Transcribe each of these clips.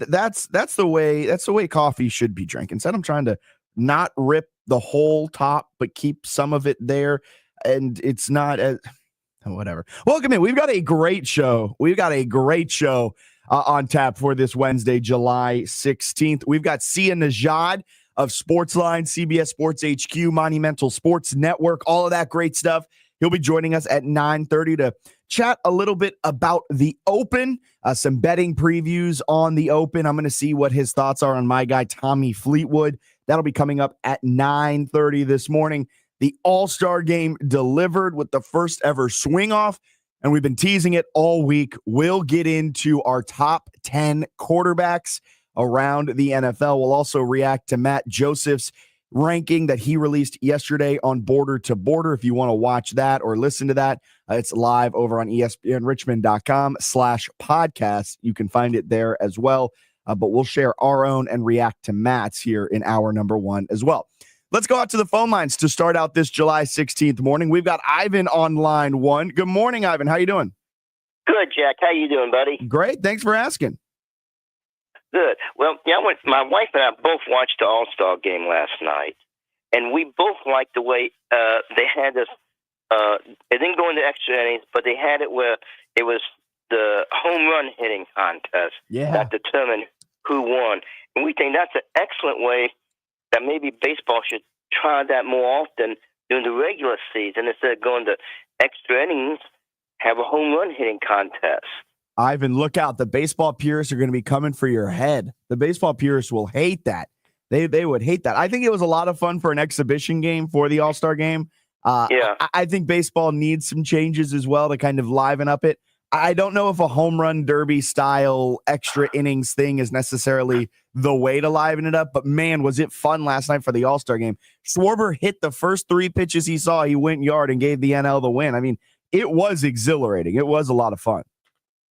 That's the way coffee should be drank. Instead, I'm trying to not rip the whole top, but keep some of it there. And it's not as whatever. Welcome in. We've got a great show. On tap for this Wednesday, July 16th. We've got Sia Najad of Sportsline, CBS Sports HQ, Monumental Sports Network, all of that great stuff. He'll be joining us at 9:30 to chat a little bit about the Open, some betting previews on the Open. I'm going to see what his thoughts are on my guy, Tommy Fleetwood. That'll be coming up at 9:30 this morning. The All-Star Game delivered with the first ever swing off, and we've been teasing it all week. We'll get into our top 10 quarterbacks around the NFL. We'll also react to Matt Joseph's ranking that he released yesterday on Border to Border. If you want to watch that or listen to that, it's live over on ESPNRichmond.com/podcast. You can find it there as well. But we'll share our own and react to Matt's here in hour number one as well. Let's go out to the phone lines to start out this July 16th morning. We've got Ivan on line one. Good morning, Ivan. How you doing? Good, Jack. How you doing, buddy? Great. Thanks for asking. Good. Well, yeah, my wife and I both watched the All-Star Game last night, and we both liked the way they had this. It didn't go into extra innings, but they had it where it was the home run hitting contest that determined who won. And we think that's an excellent way that maybe baseball should try that more often during the regular season instead of going to extra innings, have a home run hitting contest. Ivan, look out. The baseball purists are going to be coming for your head. The baseball purists will hate that. They would hate that. I think it was a lot of fun for an exhibition game for the All-Star Game. I think baseball needs some changes as well to kind of liven up it. I don't know if a home run derby style extra innings thing is necessarily the way to liven it up, but man, was it fun last night for the All-Star Game. Schwarber hit the first three pitches he saw. He went yard and gave the NL the win. I mean, it was exhilarating. It was a lot of fun.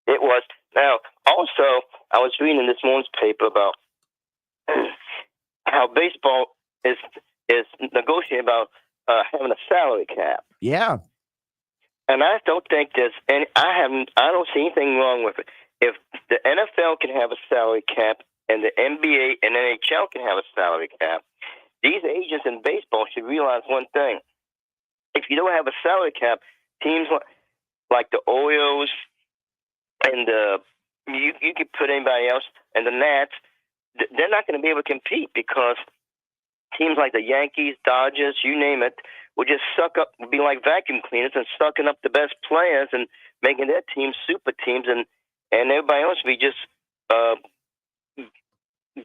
It was. Now, also, I was reading in this morning's paper about how baseball is negotiating about having a salary cap. Yeah. And I don't think there's any. I don't see anything wrong with it. If the NFL can have a salary cap and the NBA and NHL can have a salary cap, these agents in baseball should realize one thing: if you don't have a salary cap, teams like the Orioles and you could put anybody else and the Nats, they're not going to be able to compete because teams like the Yankees, Dodgers, you name it, will just be like vacuum cleaners and sucking up the best players and making their teams super teams, and everybody else will be just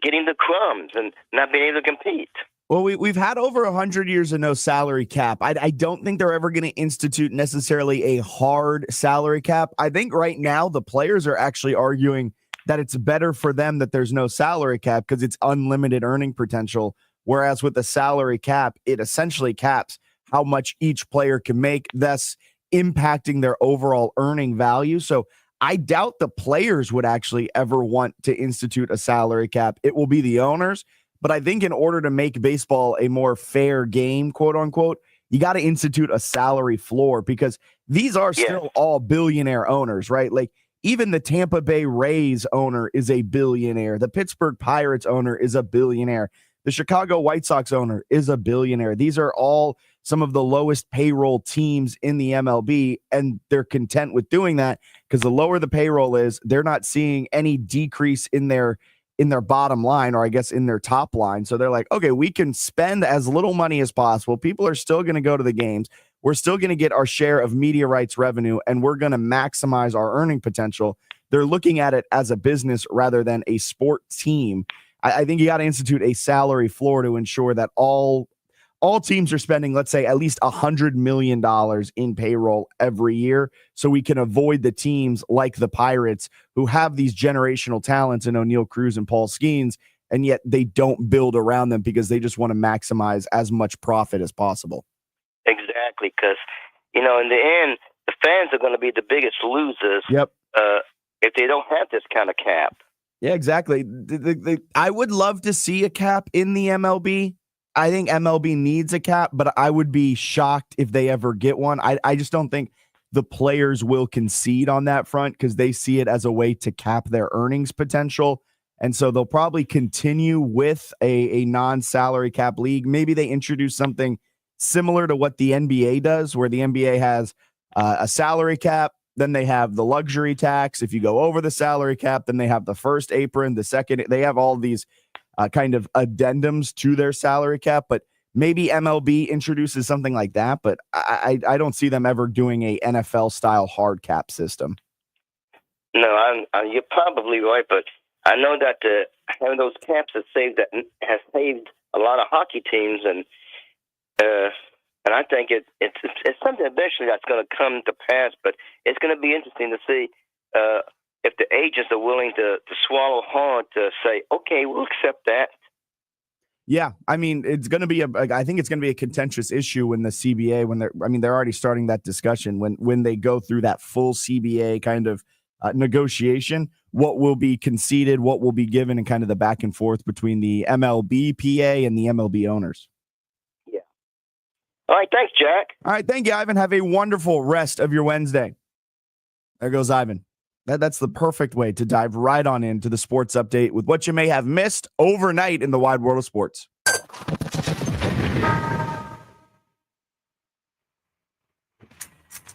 getting the crumbs and not being able to compete. Well, we've had over 100 years of no salary cap. I don't think they're ever going to institute necessarily a hard salary cap. I think right now the players are actually arguing that it's better for them that there's no salary cap because it's unlimited earning potential. Whereas with the salary cap, it essentially caps how much each player can make, thus impacting their overall earning value. So I doubt the players would actually ever want to institute a salary cap. It will be the owners. But I think in order to make baseball a more fair game, quote unquote, you got to institute a salary floor because these are still all billionaire owners, right? Like even the Tampa Bay Rays owner is a billionaire. The Pittsburgh Pirates owner is a billionaire. The Chicago White Sox owner is a billionaire. These are all some of the lowest payroll teams in the MLB, and they're content with doing that because the lower the payroll is, they're not seeing any decrease in their bottom line, or I guess in their top line. So they're like, okay, we can spend as little money as possible. People are still going to go to the games. We're still going to get our share of media rights revenue, and we're going to maximize our earning potential. They're looking at it as a business rather than a sport team. I think you got to institute a salary floor to ensure that all teams are spending, let's say, at least $100 million in payroll every year, so we can avoid the teams like the Pirates who have these generational talents in O'Neal Cruz and Paul Skeens, and yet they don't build around them because they just want to maximize as much profit as possible. Exactly, because, in the end, the fans are going to be the biggest losers if they don't have this kind of cap. Yeah, exactly. I would love to see a cap in the MLB. I think MLB needs a cap, but I would be shocked if they ever get one. I just don't think the players will concede on that front because they see it as a way to cap their earnings potential. And so they'll probably continue with a non-salary cap league. Maybe they introduce something similar to what the NBA does, where the NBA has a salary cap, then they have the luxury tax. If you go over the salary cap, then they have the first apron, the second. They have all these kind of addendums to their salary cap, but maybe MLB introduces something like that. But I don't see them ever doing a NFL-style hard cap system. No, you're probably right, but I know that having those caps has saved a lot of hockey teams, and I think it's something eventually that's going to come to pass. But it's going to be interesting to see if the agents are willing to swallow hard to say, okay, we'll accept that. Yeah, I mean, it's going to be I think it's going to be a contentious issue when the CBA, they're already starting that discussion when they go through that full CBA kind of negotiation, what will be conceded, what will be given, and kind of the back and forth between the MLB PA and the MLB owners. Yeah. All right. Thanks, Jack. All right. Thank you, Ivan. Have a wonderful rest of your Wednesday. There goes Ivan. That's the perfect way to dive right on into the sports update with what you may have missed overnight in the wide world of sports.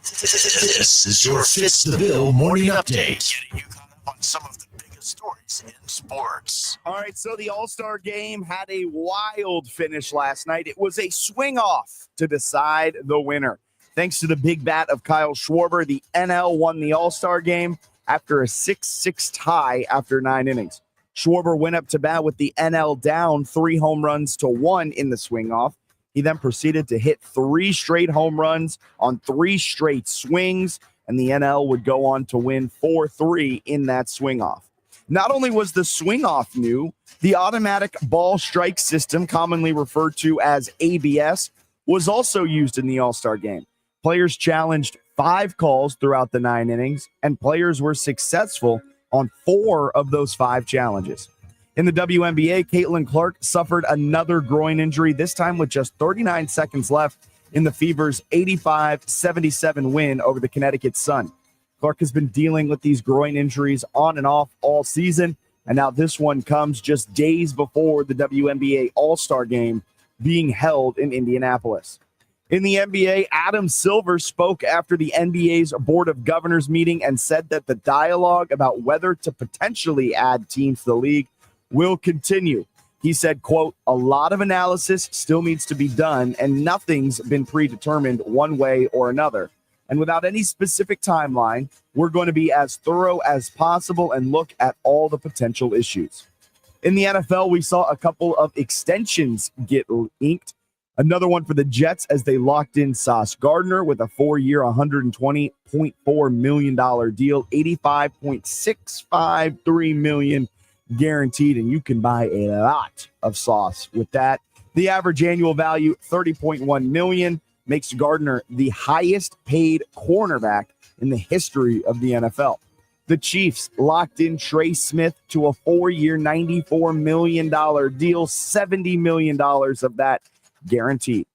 This is your Fitz The Bill morning update. Getting you caught up on some of the biggest stories in sports. All right, so the All-Star game had a wild finish last night. It was a swing-off to decide the winner. Thanks to the big bat of Kyle Schwarber, the NL won the All-Star game after a 6-6 tie after 9 innings. Schwarber went up to bat with the NL down 3 home runs to 1 in the swing-off. He then proceeded to hit 3 straight home runs on 3 straight swings, and the NL would go on to win 4-3 in that swing-off. Not only was the swing-off new, the automatic ball strike system, commonly referred to as ABS, was also used in the All-Star game. Players challenged 5 calls throughout the 9 innings, and players were successful on 4 of those 5 challenges. In the WNBA, Caitlin Clark suffered another groin injury, this time with just 39 seconds left in the Fever's 85-77 win over the Connecticut Sun. Clark has been dealing with these groin injuries on and off all season, and now this one comes just days before the WNBA All-Star Game being held in Indianapolis. In the NBA, Adam Silver spoke after the NBA's Board of Governors meeting and said that the dialogue about whether to potentially add teams to the league will continue. He said, quote, "A lot of analysis still needs to be done, and nothing's been predetermined one way or another. And without any specific timeline, we're going to be as thorough as possible and look at all the potential issues." In the NFL, we saw a couple of extensions get inked. Another one for the Jets as they locked in Sauce Gardner with a 4-year, $120.4 million deal, $85.653 million guaranteed, and you can buy a lot of Sauce with that. The average annual value, $30.1 million, makes Gardner the highest paid cornerback in the history of the NFL. The Chiefs locked in Trey Smith to a 4-year, $94 million deal, $70 million of that guaranteed.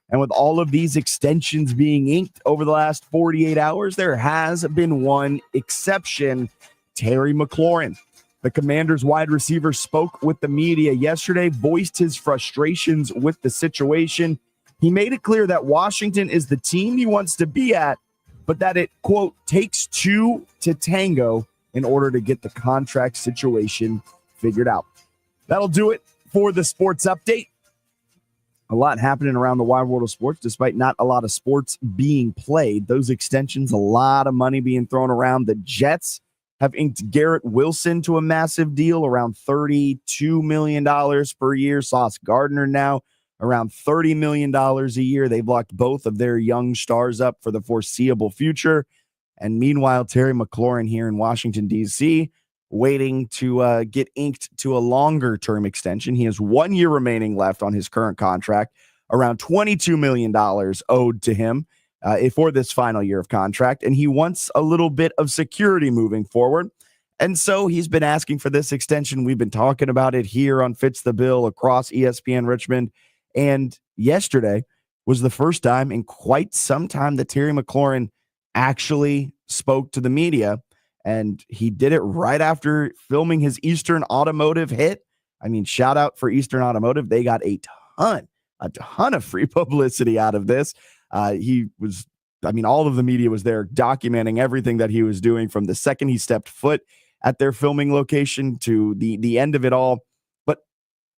And with all of these extensions being inked over the last 48 hours, there has been one exception, Terry McLaurin. The Commanders wide receiver spoke with the media yesterday, voiced his frustrations with the situation. He made it clear that Washington is the team he wants to be at, but that it, quote, takes 2 to tango in order to get the contract situation figured out. That'll do it for the sports update. A lot happening around the wide world of sports, despite not a lot of sports being played. Those extensions, a lot of money being thrown around. The Jets have inked Garrett Wilson to a massive deal, around $32 million per year. Sauce Gardner now around $30 million a year. They've locked both of their young stars up for the foreseeable future. And meanwhile, Terry McLaurin here in Washington, D.C., waiting to get inked to a longer-term extension. He has 1 year remaining left on his current contract, around $22 million owed to him for this final year of contract, and he wants a little bit of security moving forward. And so he's been asking for this extension. We've been talking about it here on Fitz the Bill across ESPN Richmond, and yesterday was the first time in quite some time that Terry McLaurin actually spoke to the media And he did it right after filming his Eastern Automotive hit. I mean, shout out for Eastern Automotive. They got a ton of free publicity out of this. All of the media was there documenting everything that he was doing from the second he stepped foot at their filming location to the end of it all. But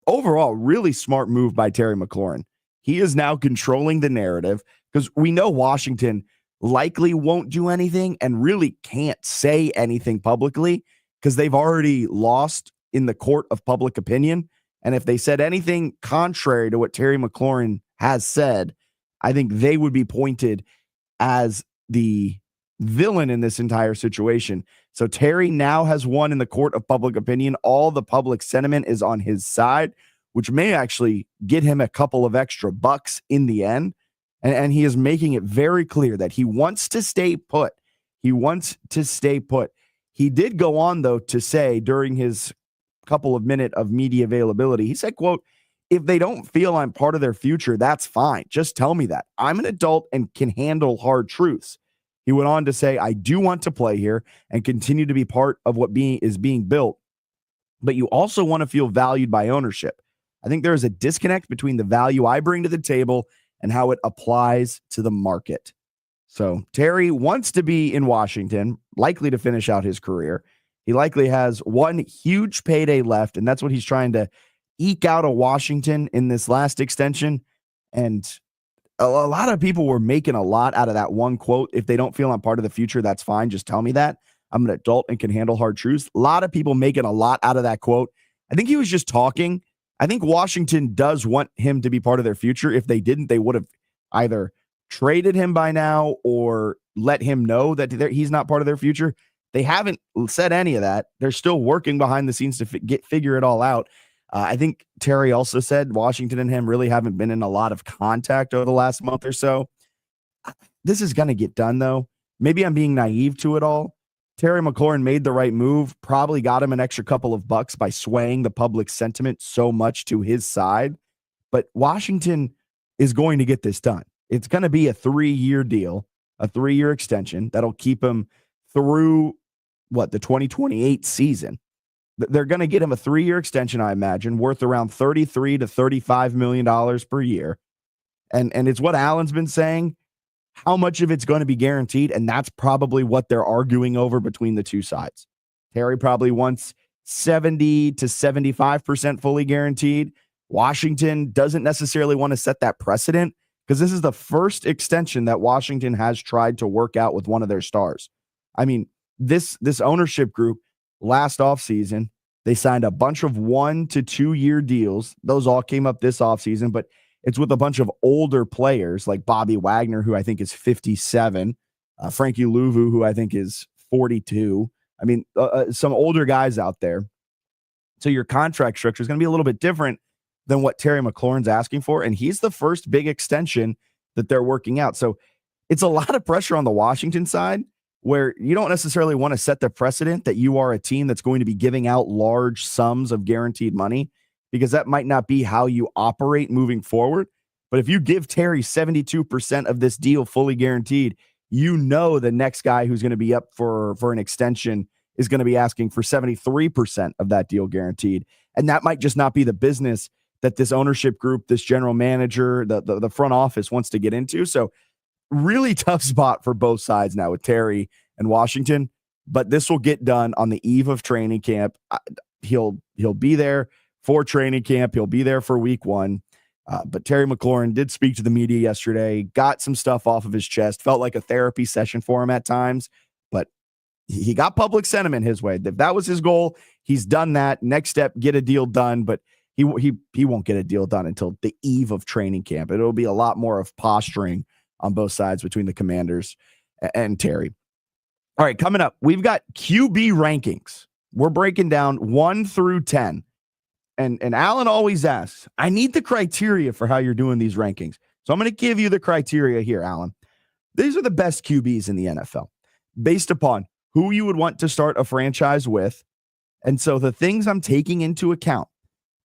overall, really smart move by Terry McLaurin. He is now controlling the narrative because we know Washington likely won't do anything and really can't say anything publicly because they've already lost in the court of public opinion. And if they said anything contrary to what Terry McLaurin has said, I think they would be pointed as the villain in this entire situation. So Terry now has won in the court of public opinion. All the public sentiment is on his side, which may actually get him a couple of extra bucks in the end. And he is making it very clear that he wants to stay put. He wants to stay put. He did go on, though, to say during his couple of minute of media availability, he said, quote, "If they don't feel I'm part of their future, that's fine. Just tell me that. I'm an adult and can handle hard truths." He went on to say, "I do want to play here and continue to be part of what is being built. But you also want to feel valued by ownership. I think there is a disconnect between the value I bring to the table and how it applies to the market." So Terry wants to be in Washington, likely to finish out his career. He likely has one huge payday left, and that's what he's trying to eke out of Washington in this last extension. And a lot of people were making a lot out of that one quote. "If they don't feel I'm part of the future, that's fine. Just tell me that. I'm an adult and can handle hard truths." A lot of people making a lot out of that quote. I think he was just talking. I think Washington does want him to be part of their future. If they didn't, they would have either traded him by now or let him know that he's not part of their future. They haven't said any of that. They're still working behind the scenes to figure it all out. I think Terry also said Washington and him really haven't been in a lot of contact over the last month or so. This is going to get done, though. Maybe I'm being naive to it all. Terry McLaurin made the right move, probably got him an extra couple of bucks by swaying the public sentiment so much to his side. But Washington is going to get this done. It's going to be a 3-year deal, a 3-year extension that'll keep him through the 2028 season. They're going to get him a 3-year extension, I imagine, worth around $33 to $35 million per year. And it's what Allen's been saying. How much of it's going to be guaranteed? And that's probably what they're arguing over between the two sides. Terry probably wants 70 to 75% fully guaranteed. Washington doesn't necessarily want to set that precedent because this is the first extension that Washington has tried to work out with one of their stars. I mean, this ownership group last offseason, they signed a bunch of 1 to 2 year deals. Those all came up this offseason, but it's with a bunch of older players like Bobby Wagner, who I think is 57, Frankie Louvu, who I think is 42. I mean, some older guys out there. So your contract structure is going to be a little bit different than what Terry McLaurin's asking for. And he's the first big extension that they're working out. So it's a lot of pressure on the Washington side where you don't necessarily want to set the precedent that you are a team that's going to be giving out large sums of guaranteed money, because that might not be how you operate moving forward. But if you give Terry 72% of this deal fully guaranteed, you know the next guy who's going to be up for an extension is going to be asking for 73% of that deal guaranteed. And that might just not be the business that this ownership group, this general manager, the front office wants to get into. So really tough spot for both sides now with Terry and Washington. But this will get done on the eve of training camp. He'll be there for training camp. He'll be there for week 1. But Terry McLaurin did speak to the media yesterday, got some stuff off of his chest, felt like a therapy session for him at times, but he got public sentiment his way. If that was his goal, he's done that. Next step, get a deal done, but he won't get a deal done until the eve of training camp. It'll be a lot more of posturing on both sides between the Commanders and Terry. All right, coming up, we've got QB rankings. We're breaking down 1 through 10. And Alan always asks, I need the criteria for how you're doing these rankings. So I'm going to give you the criteria here, Alan. These are the best QBs in the NFL based upon who you would want to start a franchise with. And so the things I'm taking into account,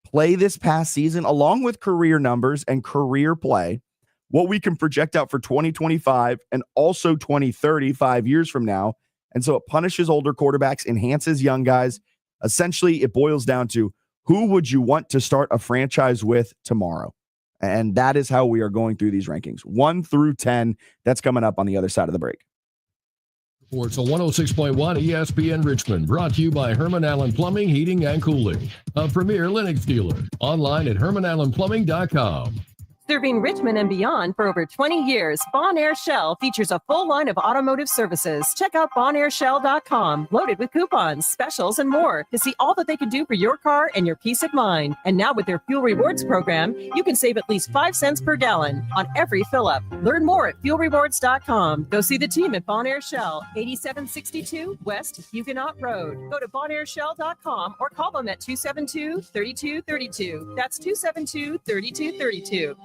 play this past season, along with career numbers and career play, what we can project out for 2025 and also 2030, 5 years from now, And so it punishes older quarterbacks, enhances young guys. Essentially, it boils down to who would you want to start a franchise with tomorrow? And that is how we are going through these rankings, 1 through 10. That's coming up on the other side of the break. Sports on 106.1 ESPN Richmond, brought to you by Herman Allen Plumbing, Heating, and Cooling, a premier Lennox dealer. Online at hermanallenplumbing.com. Serving Richmond and beyond for over 20 years, Bon Air Shell features a full line of automotive services. Check out bonairshell.com, loaded with coupons, specials, and more to see all that they can do for your car and your peace of mind. And now with their Fuel Rewards program, you can save at least 5 cents per gallon on every fill-up. Learn more at fuelrewards.com. Go see the team at Bon Air Shell, 8762 West Huguenot Road. Go to bonairshell.com or call them at 272-3232. That's 272-3232.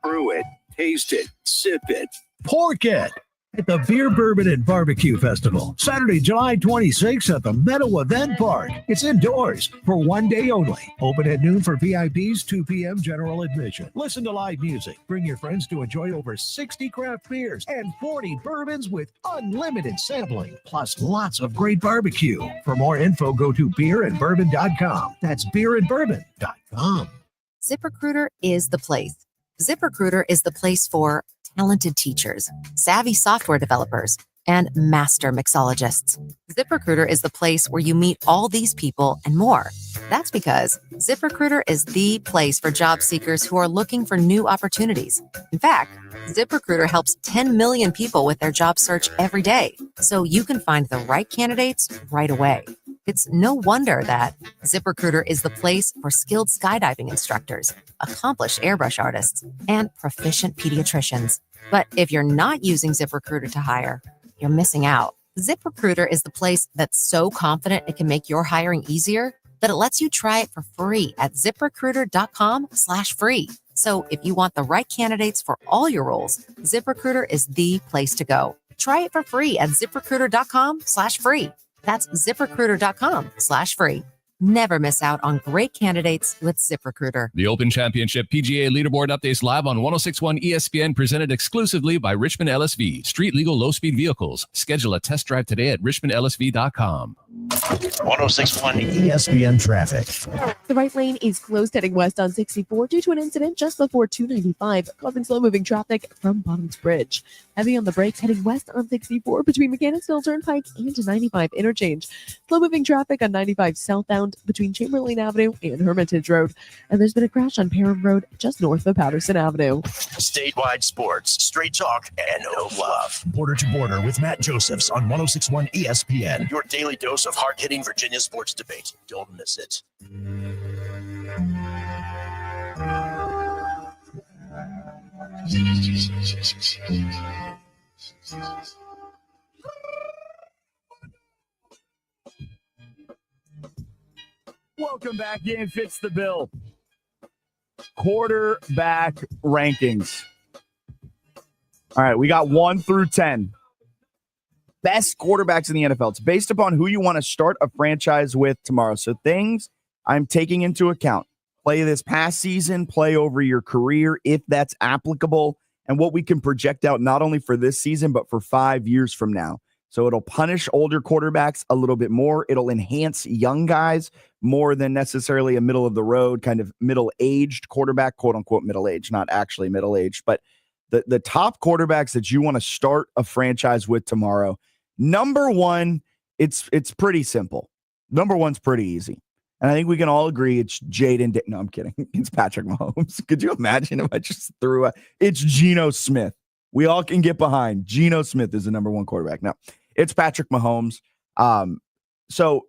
Brew it, taste it, sip it. Pork it at the Beer, Bourbon, and Barbecue Festival, Saturday, July 26th at the Meadow Event Park. It's indoors for one day only. Open at noon for VIPs, 2 p.m. general admission. Listen to live music. Bring your friends to enjoy over 60 craft beers and 40 bourbons with unlimited sampling, plus lots of great barbecue. For more info, go to beerandbourbon.com. That's beerandbourbon.com. ZipRecruiter is the place. ZipRecruiter is the place for talented teachers, savvy software developers, and master mixologists. ZipRecruiter is the place where you meet all these people and more. That's because ZipRecruiter is the place for job seekers who are looking for new opportunities. In fact, ZipRecruiter helps 10 million people with their job search every day, so you can find the right candidates right away. It's no wonder that ZipRecruiter is the place for skilled skydiving instructors, accomplished airbrush artists, and proficient pediatricians. But if you're not using ZipRecruiter to hire, you're missing out. ZipRecruiter is the place that's so confident it can make your hiring easier that it lets you try it for free at ziprecruiter.com/free. So if you want the right candidates for all your roles, ZipRecruiter is the place to go. Try it for free at ziprecruiter.com/free. That's ziprecruiter.com/free. Never miss out on great candidates with ZipRecruiter. The Open Championship PGA Leaderboard updates live on 106.1 ESPN, presented exclusively by Richmond LSV. Street legal low-speed vehicles. Schedule a test drive today at richmondlsv.com. 106.1 ESPN traffic. The right lane is closed heading west on 64 due to an incident just before 295, causing slow-moving traffic from Bottoms Bridge. Heavy on the brakes heading west on 64 between Mechanicsville Turnpike and 95 interchange. Slow-moving traffic on 95 southbound between Chamberlain Avenue and Hermitage Road. And there's been a crash on Parham Road just north of Patterson Avenue. Statewide sports, straight talk, and no fluff. Border to Border with Matt Josephs on 106.1 ESPN. Your daily dose of hard-hitting Virginia sports debate. Don't miss it. Welcome back in Fitz the Bill. Quarterback rankings. All right, we got 1 through 10. Best quarterbacks in the NFL. It's based upon who you want to start a franchise with tomorrow. So things I'm taking into account. Play this past season, play over your career, if that's applicable, and what we can project out not only for this season, but for 5 years from now. So it'll punish older quarterbacks a little bit more. It'll enhance young guys more than necessarily a middle of the road, kind of middle-aged quarterback, quote unquote middle-aged, not actually middle-aged, but the top quarterbacks that you want to start a franchise with tomorrow. Number one, it's pretty simple. Number one's pretty easy. And I think we can all agree it's Jaden. No, I'm kidding. It's Patrick Mahomes. Could you imagine if I just threw it's Geno Smith. We all can get behind. Geno Smith is the number one quarterback. Now, it's Patrick Mahomes. So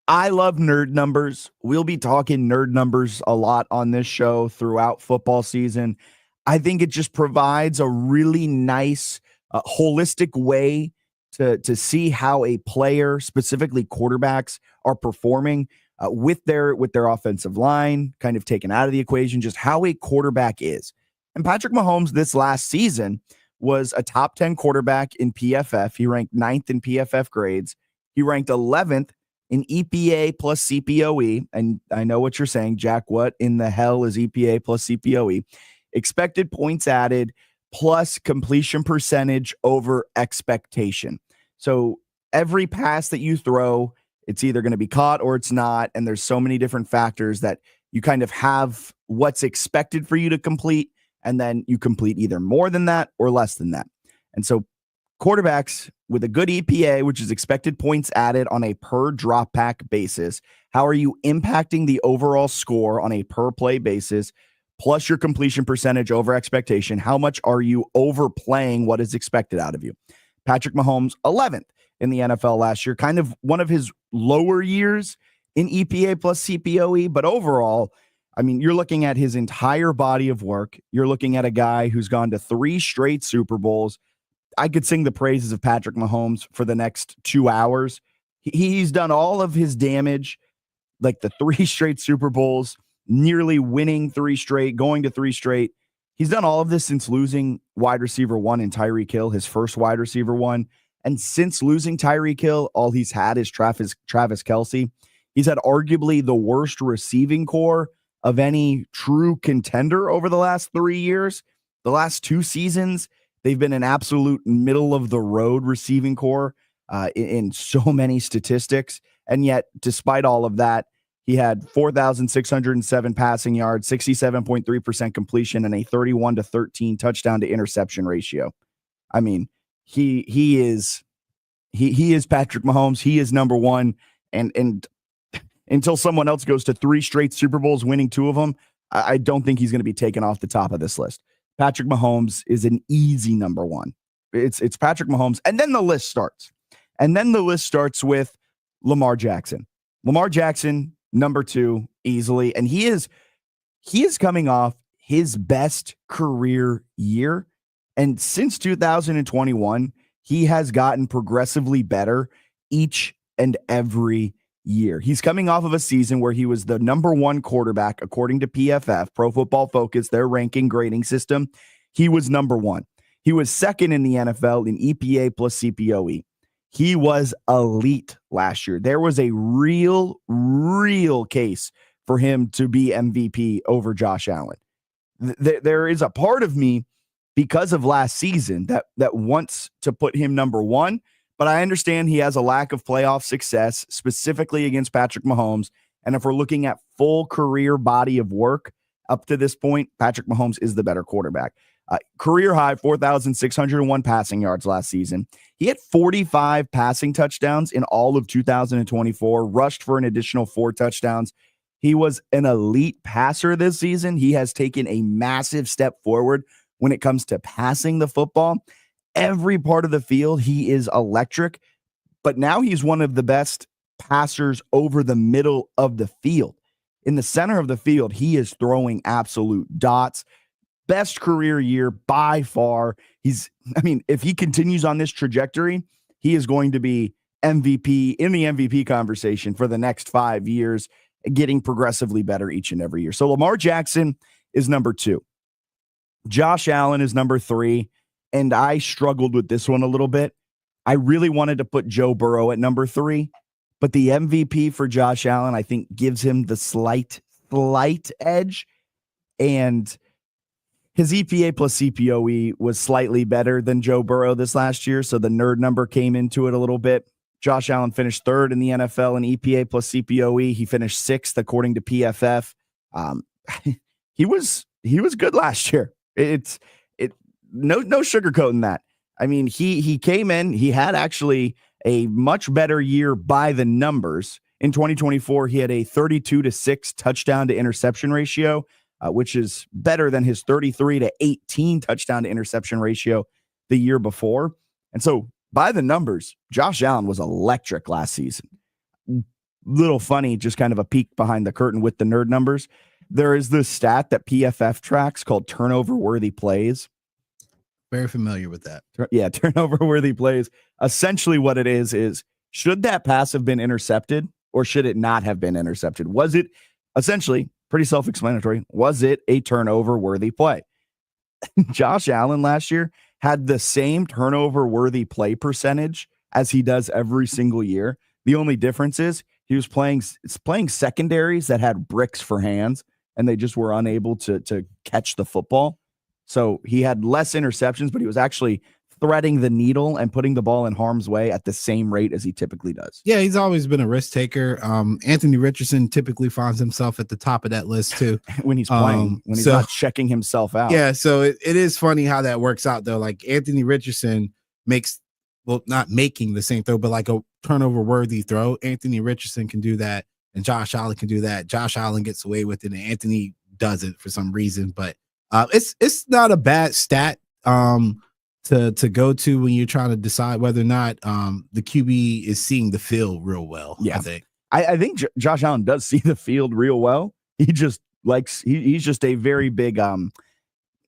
I love nerd numbers. We'll be talking nerd numbers a lot on this show throughout football season. I think it just provides a really nice, holistic way to see how a player, specifically quarterbacks, are performing with their offensive line kind of taken out of the equation, just how a quarterback is. And Patrick Mahomes this last season was a top 10 quarterback in PFF. He ranked 9th in PFF grades. He ranked 11th in EPA plus CPOE. And I know what you're saying, Jack, what in the hell is EPA plus CPOE? Expected points added plus completion percentage over expectation. So every pass that you throw, it's either going to be caught or it's not. And there's so many different factors that you kind of have what's expected for you to complete, and then you complete either more than that or less than that. And so quarterbacks with a good EPA, which is expected points added on a per drop pack basis, how are you impacting the overall score on a per play basis, plus your completion percentage over expectation? How much are you overplaying what is expected out of you? Patrick Mahomes, 11th in the NFL last year, kind of one of his lower years in EPA plus CPOE, but overall, I mean, you're looking at his entire body of work. You're looking at a guy who's gone to 3 straight Super Bowls. I could sing the praises of Patrick Mahomes for the next 2 hours. He's done all of his damage, like the 3 straight Super Bowls, nearly winning 3 straight, going to 3 straight. He's done all of this since losing wide receiver 1 in Tyreek Hill, his first wide receiver 1. And since losing Tyreek Hill, all he's had is Travis Kelce. He's had arguably the worst receiving core of any true contender over the last 3 years. The last 2 seasons, they've been an absolute middle of the road receiving core in so many statistics. And yet, despite all of that, he had 4,607 passing yards, 67.3% completion, and a 31-13 touchdown to interception ratio. I mean, he is Patrick Mahomes. He is number one. And until someone else goes to 3 straight Super Bowls, winning 2 of them, I don't think he's going to be taken off the top of this list. Patrick Mahomes is an easy number one. It's Patrick Mahomes. And then the list starts. And then the list starts with Lamar Jackson. Lamar Jackson, number 2, easily. And he is coming off his best career year. And since 2021, he has gotten progressively better each and every year. He's coming off of a season where he was the number 1 quarterback, according to PFF, Pro Football Focus, their ranking grading system. He was number 1. He was second in the NFL in EPA plus CPOE. He was elite last year. There was a real case for him to be MVP over Josh Allen. There is a part of me, because of last season, that wants to put him number 1. But I understand he has a lack of playoff success, specifically against Patrick Mahomes. And if we're looking at full career body of work up to this point, Patrick Mahomes is the better quarterback. Career high, 4,601 passing yards last season. He had 45 passing touchdowns in all of 2024, rushed for an additional 4 touchdowns. He was an elite passer this season. He has taken a massive step forward when it comes to passing the football. Every part of the field, he is electric, but now he's one of the best passers over the middle of the field. In the center of the field, he is throwing absolute dots. Best career year by far. If he continues on this trajectory, he is going to be MVP in the MVP conversation for the next 5 years, getting progressively better each and every year. So Lamar Jackson is number 2. Josh Allen is number 3. And I struggled with this one a little bit. I really wanted to put Joe Burrow at number 3, but the MVP for Josh Allen, I think, gives him the slight edge. And his EPA plus CPOE was slightly better than Joe Burrow this last year, so the nerd number came into it a little bit. Josh Allen finished 3rd in the NFL in EPA plus CPOE. He finished 6th according to PFF. He was good last year. No sugarcoating that. I mean, he came in, he had actually a much better year by the numbers. In 2024, he had a 32-6 touchdown to interception ratio, which is better than his 33-18 touchdown to interception ratio the year before. And so by the numbers, Josh Allen was electric last season. Little funny, just kind of a peek behind the curtain with the nerd numbers. There is this stat that PFF tracks called turnover-worthy plays. Very familiar with that. Yeah, turnover-worthy plays. Essentially what it is should that pass have been intercepted or should it not have been intercepted? Was it, essentially, pretty self-explanatory, was it a turnover-worthy play? Josh Allen last year had the same turnover-worthy play percentage as he does every single year. The only difference is he was playing secondaries that had bricks for hands, and they just were unable to catch the football. So he had less interceptions, but he was actually threading the needle and putting the ball in harm's way at the same rate as he typically does. Yeah, he's always been a risk taker. Anthony Richardson typically finds himself at the top of that list too. When he's playing, when he's not checking himself out. Yeah, so it is funny how that works out though. Like Anthony Richardson makes, well, not making the same throw, but like a turnover worthy throw. Anthony Richardson can do that, and Josh Allen can do that. Josh Allen gets away with it, and Anthony doesn't for some reason. But it's not a bad stat to go to when you're trying to decide whether or not the QB is seeing the field real well. Yeah, I I think Josh Allen does see the field real well. He just likes he's just a very big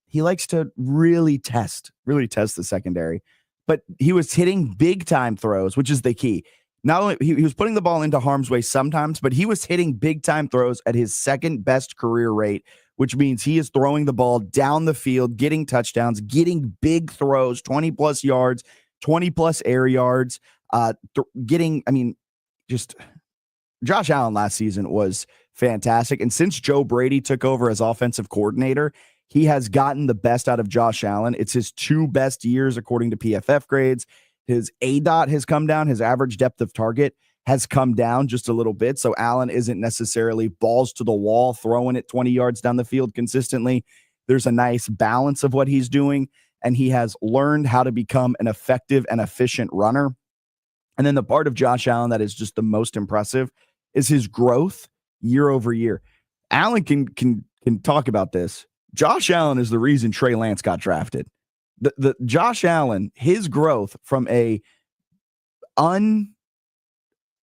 he likes to really test the secondary. But he was hitting big time throws, which is the key. Not only he was putting the ball into harm's way sometimes, but he was hitting big time throws at his second best career rate, which means he is throwing the ball down the field, getting touchdowns, getting big throws, 20 plus yards, 20 plus air yards, just Josh Allen last season was fantastic. And since Joe Brady took over as offensive coordinator, he has gotten the best out of Josh Allen. It's his 2 best years, according to PFF grades. His ADOT has come down. His average depth of target has come down just a little bit. So Allen isn't necessarily balls to the wall, throwing it 20 yards down the field consistently. There's a nice balance of what he's doing, and he has learned how to become an effective and efficient runner. And then the part of Josh Allen that is just the most impressive is his growth year over year. Allen can talk about this. Josh Allen is the reason Trey Lance got drafted. The Josh Allen, his growth from an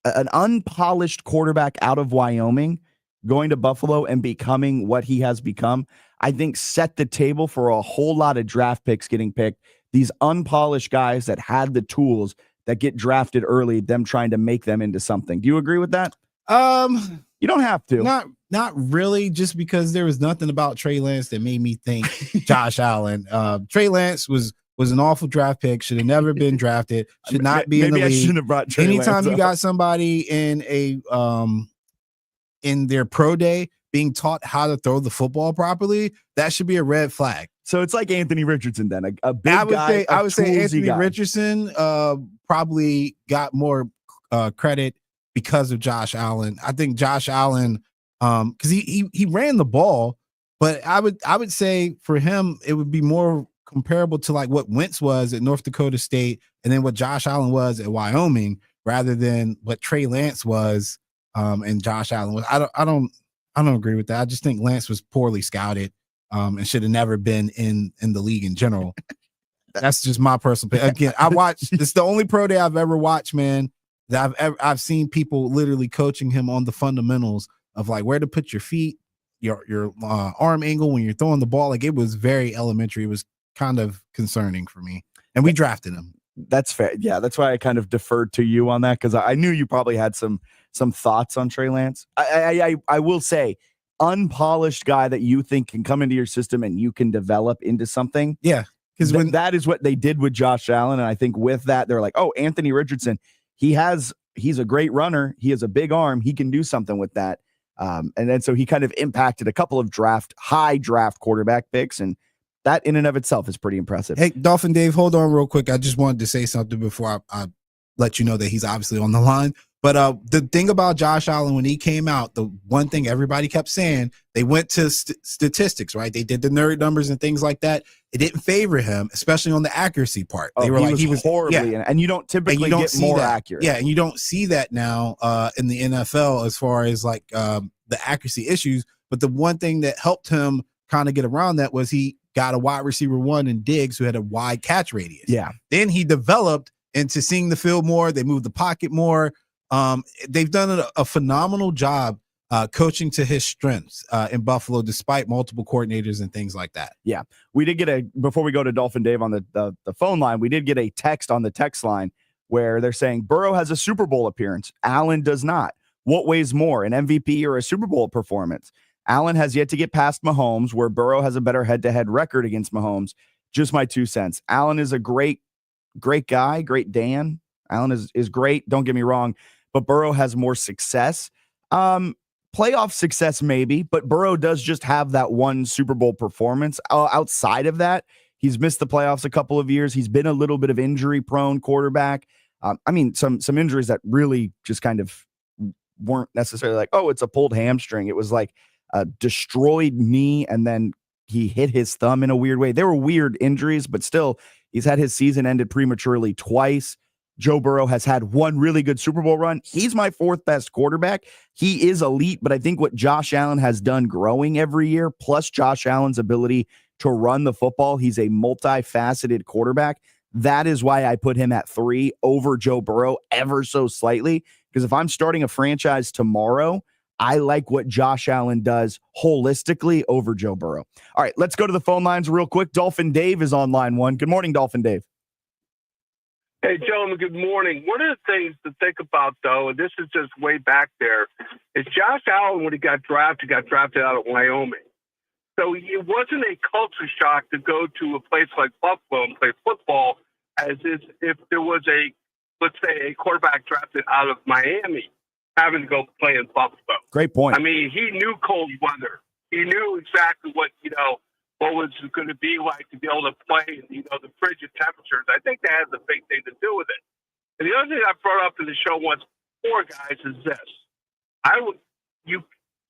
unpolished quarterback out of Wyoming, going to Buffalo and becoming what he has become, I think set the table for a whole lot of draft picks getting picked. These unpolished guys that had the tools that get drafted early, them trying to make them into something. Do you agree with that? You don't have to. Not really, just because there was nothing about Trey Lance that made me think Josh Allen. Trey Lance was an awful draft pick, should have never been drafted, should not be in the league. Maybe I shouldn't have brought Trey Anytime Lance you up. got somebody in their pro day being taught how to throw the football properly, that should be a red flag. So it's like Anthony Richardson then, a big I would guy. I would say Anthony guy. Richardson probably got more credit because of Josh Allen. I think Josh Allen, because he ran the ball, but I would say for him it would be more comparable to like what Wentz was at North Dakota State, and then what Josh Allen was at Wyoming, rather than what Trey Lance was and Josh Allen was. I don't agree with that. I just think Lance was poorly scouted and should have never been in the league in general. That's just my personal opinion. Again, I watched. It's the only pro day I've ever watched, man. That I've seen people literally coaching him on the fundamentals of like where to put your feet, your arm angle when you're throwing the ball. Like it was very elementary. It was kind of concerning for me, and we drafted him. That's fair. Yeah, that's why I kind of deferred to you on that, because I knew you probably had some thoughts on Trey Lance. I will say, unpolished guy that you think can come into your system and you can develop into something. Yeah, because when that is what they did with Josh Allen, and I think with that they're like, oh, Anthony Richardson, he's a great runner. He has a big arm. He can do something with that. And then so he kind of impacted a couple of high draft quarterback picks, and that in and of itself is pretty impressive. Hey, Dolphin Dave, hold on real quick. I just wanted to say something before I let you know that he's obviously on the line. But the thing about Josh Allen, when he came out, the one thing everybody kept saying, they went to statistics, right? They did the nerd numbers and things like that. It didn't favor him, especially on the accuracy part. They were like, he was horribly, and you don't typically get more accurate. Yeah, and you don't see that now in the NFL as far as like the accuracy issues. But the one thing that helped him kind of get around that was he got a wide receiver one in Diggs who had a wide catch radius. Yeah. Then he developed into seeing the field more. They moved the pocket more. They've done a phenomenal job coaching to his strengths in Buffalo, despite multiple coordinators and things like that. Yeah. We did get before we go to Dolphin Dave on the phone line, we did get a text on the text line where they're saying Burrow has a Super Bowl appearance. Allen does not. What weighs more, an MVP or a Super Bowl performance? Allen has yet to get past Mahomes, where Burrow has a better head-to-head record against Mahomes. Just my 2 cents. Allen is a great guy, great Dan. Allen is great, don't get me wrong, but Burrow has more success. playoff success, maybe, but Burrow does just have that one Super Bowl performance. Outside of that, he's missed the playoffs a couple of years. He's been a little bit of injury prone quarterback. Some injuries that really just kind of weren't necessarily like, oh, it's a pulled hamstring. It was like a destroyed knee, and then he hit his thumb in a weird way. They were weird injuries, but still, he's had his season ended prematurely twice. Joe Burrow has had one really good Super Bowl run. He's my fourth best quarterback. He is elite, but I think what Josh Allen has done growing every year, plus Josh Allen's ability to run the football, he's a multifaceted quarterback. That is why I put him at 3 over Joe Burrow ever so slightly. Because if I'm starting a franchise tomorrow, I like what Josh Allen does holistically over Joe Burrow. All right, let's go to the phone lines real quick. Dolphin Dave is on line 1. Good morning, Dolphin Dave. Hey, gentlemen, good morning. One of the things to think about, though, and this is just way back there, is Josh Allen, when he got drafted out of Wyoming. So it wasn't a culture shock to go to a place like Buffalo and play football as if there was let's say, a quarterback drafted out of Miami having to go play in Buffalo. Great point. I mean, he knew cold weather. He knew exactly what was going to be like to be able to play in, the frigid temperatures. I think that has a big thing to do with it. And the other thing I brought up in the show once before, guys, is this.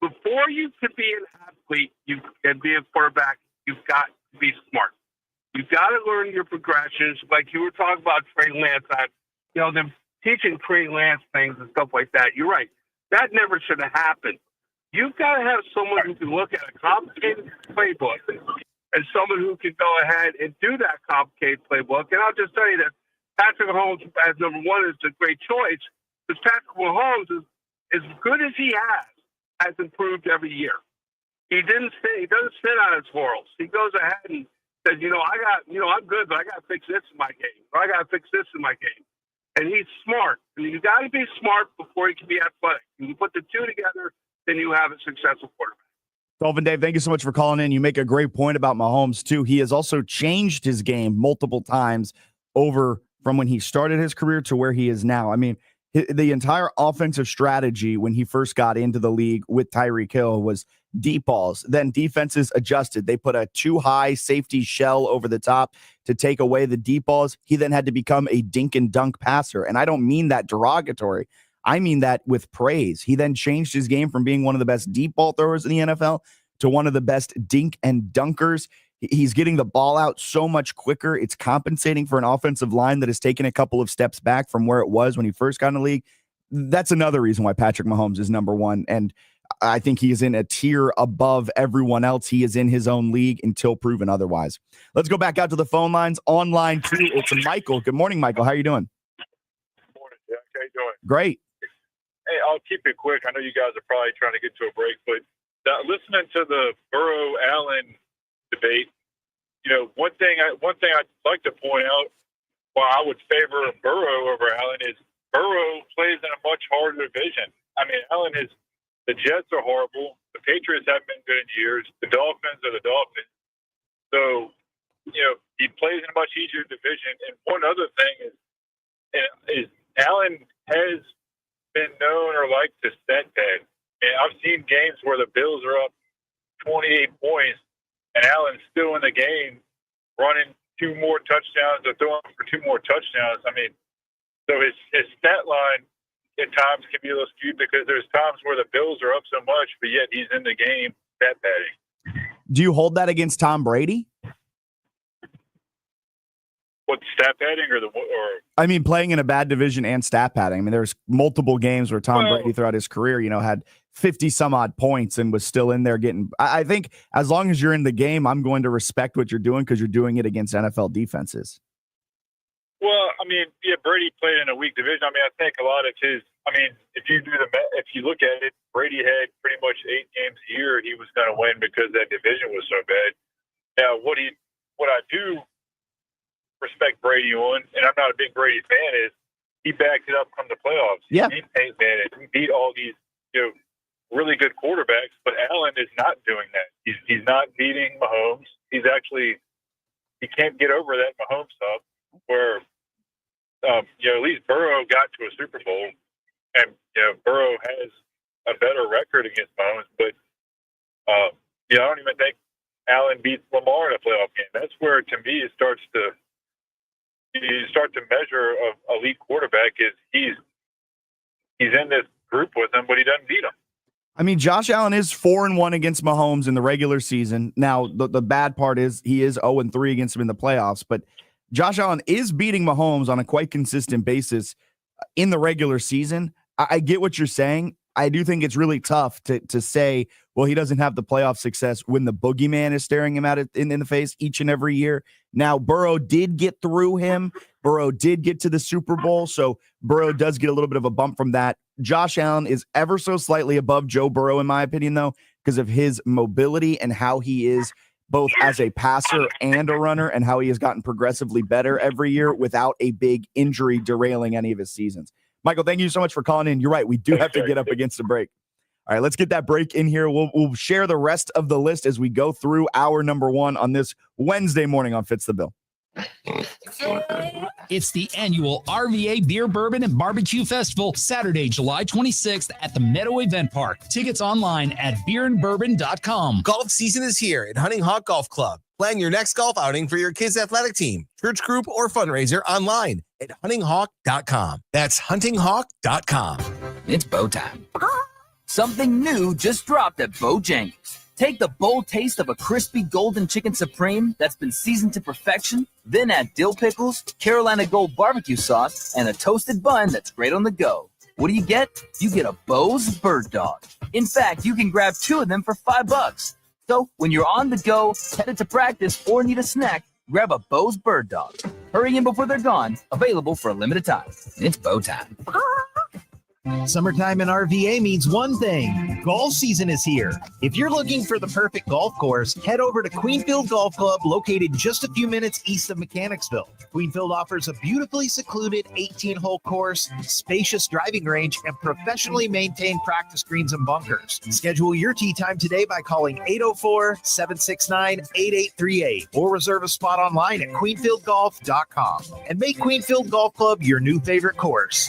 Before you can be an athlete, you can be a quarterback, you've got to be smart. You've got to learn your progressions. Like you were talking about Trey Lance, them teaching Trey Lance things and stuff like that. You're right. That never should have happened. You've got to have someone who can look at a complicated playbook and someone who can go ahead and do that complicated playbook. And I'll just tell you that Patrick Mahomes as number 1 is a great choice because Patrick Mahomes is as good as he has improved every year. He doesn't sit on his laurels. He goes ahead and says, I'm good, but I got to fix this in my game. Or I got to fix this in my game. And he's smart. And you got to be smart before you can be athletic. When you put the two together, then you have a successful quarterback. Dolphin Dave, thank you so much for calling in. You make a great point about Mahomes, too. He has also changed his game multiple times over from when he started his career to where he is now. I mean, the entire offensive strategy when he first got into the league with Tyreek Hill was deep balls. Then defenses adjusted. They put a too high safety shell over the top to take away the deep balls. He then had to become a dink and dunk passer. And I don't mean that derogatory. I mean that with praise. He then changed his game from being one of the best deep ball throwers in the NFL to one of the best dink and dunkers. He's getting the ball out so much quicker. It's compensating for an offensive line that has taken a couple of steps back from where it was when he first got in the league. That's another reason why Patrick Mahomes is number 1. And I think he is in a tier above everyone else. He is in his own league until proven otherwise. Let's go back out to the phone lines. On line 2, it's Michael. Good morning, Michael. How are you doing? Good morning, Jack. How you doing? Great. Hey, I'll keep it quick. I know you guys are probably trying to get to a break, but listening to the Burrow-Allen debate, one thing I'd like to point out why I would favor Burrow over Allen is Burrow plays in a much harder division. I mean, the Jets are horrible. The Patriots haven't been good in years. The Dolphins are the Dolphins. So, he plays in a much easier division. And one other thing is Allen has been known or liked to set pad. And I've seen games where the Bills are up 28 points and Allen's still in the game running 2 more touchdowns or throwing for 2 more touchdowns. I mean, so his stat line at times can be a little skewed because there's times where the Bills are up so much, but yet he's in the game stat padding. Do you hold that against Tom Brady? What, stat padding or I mean, playing in a bad division and stat padding. I mean, there's multiple games where Tom Brady throughout his career, had 50 some odd points and was still in there getting. I think as long as you're in the game, I'm going to respect what you're doing because you're doing it against NFL defenses. Well, I mean, yeah, Brady played in a weak division. I mean, I think a lot of his. I mean, if you look at it, Brady had pretty much 8 games a year he was going to win because that division was so bad. Now, what I do respect Brady on, and I'm not a big Brady fan, is he backed it up come the playoffs. Yeah. He beat all these really good quarterbacks, but Allen is not doing that. He's not beating Mahomes. He can't get over that Mahomes stuff where at least Burrow got to a Super Bowl, and Burrow has a better record against Mahomes, but I don't even think Allen beats Lamar in a playoff game. That's where, to me, you start to measure an elite quarterback is he's in this group with them, but he doesn't beat them. I mean, Josh Allen is 4-1 against Mahomes in the regular season. Now, the bad part is he is 0-3 against him in the playoffs, but Josh Allen is beating Mahomes on a quite consistent basis in the regular season. I get what you're saying. I do think it's really tough to say, well, he doesn't have the playoff success when the boogeyman is staring him at it in the face each and every year. Now, Burrow did get through him. Burrow did get to the Super Bowl, so Burrow does get a little bit of a bump from that. Josh Allen is ever so slightly above Joe Burrow, in my opinion, though, because of his mobility and how he is both as a passer and a runner and how he has gotten progressively better every year without a big injury derailing any of his seasons. Michael, thank you so much for calling in. You're right. We do have to get up against the break. All right, let's get that break in here. We'll share the rest of the list as we go through our number one on this Wednesday morning on Fitz the Bill. It's the annual RVA Beer, Bourbon, and Barbecue Festival, Saturday, July 26th at the Meadow Event Park. Tickets online at beerandbourbon.com. Golf season is here at Hunting Hawk Golf Club. Plan your next golf outing for your kids' athletic team, church group, or fundraiser online at huntinghawk.com. That's huntinghawk.com. It's bow time. Something new just dropped at Bojangles. Take the bold taste of a crispy golden chicken supreme that's been seasoned to perfection, then add dill pickles, Carolina Gold barbecue sauce, and a toasted bun that's great on the go. What do you get? You get a Bo's Bird Dog. In fact, you can grab 2 of them for $5. So when you're on the go, headed to practice, or need a snack, grab a Bo's Bird Dog. Hurry in before they're gone. Available for a limited time. It's bow time. Summertime in RVA means one thing. Golf season is here. If you're looking for the perfect golf course, head over to Queenfield Golf Club, located just a few minutes east of Mechanicsville. Queenfield offers a beautifully secluded 18-hole course, spacious driving range, and professionally maintained practice greens and bunkers. Schedule your tee time today by calling 804-769-8838 or reserve a spot online at queenfieldgolf.com and make Queenfield Golf Club your new favorite course.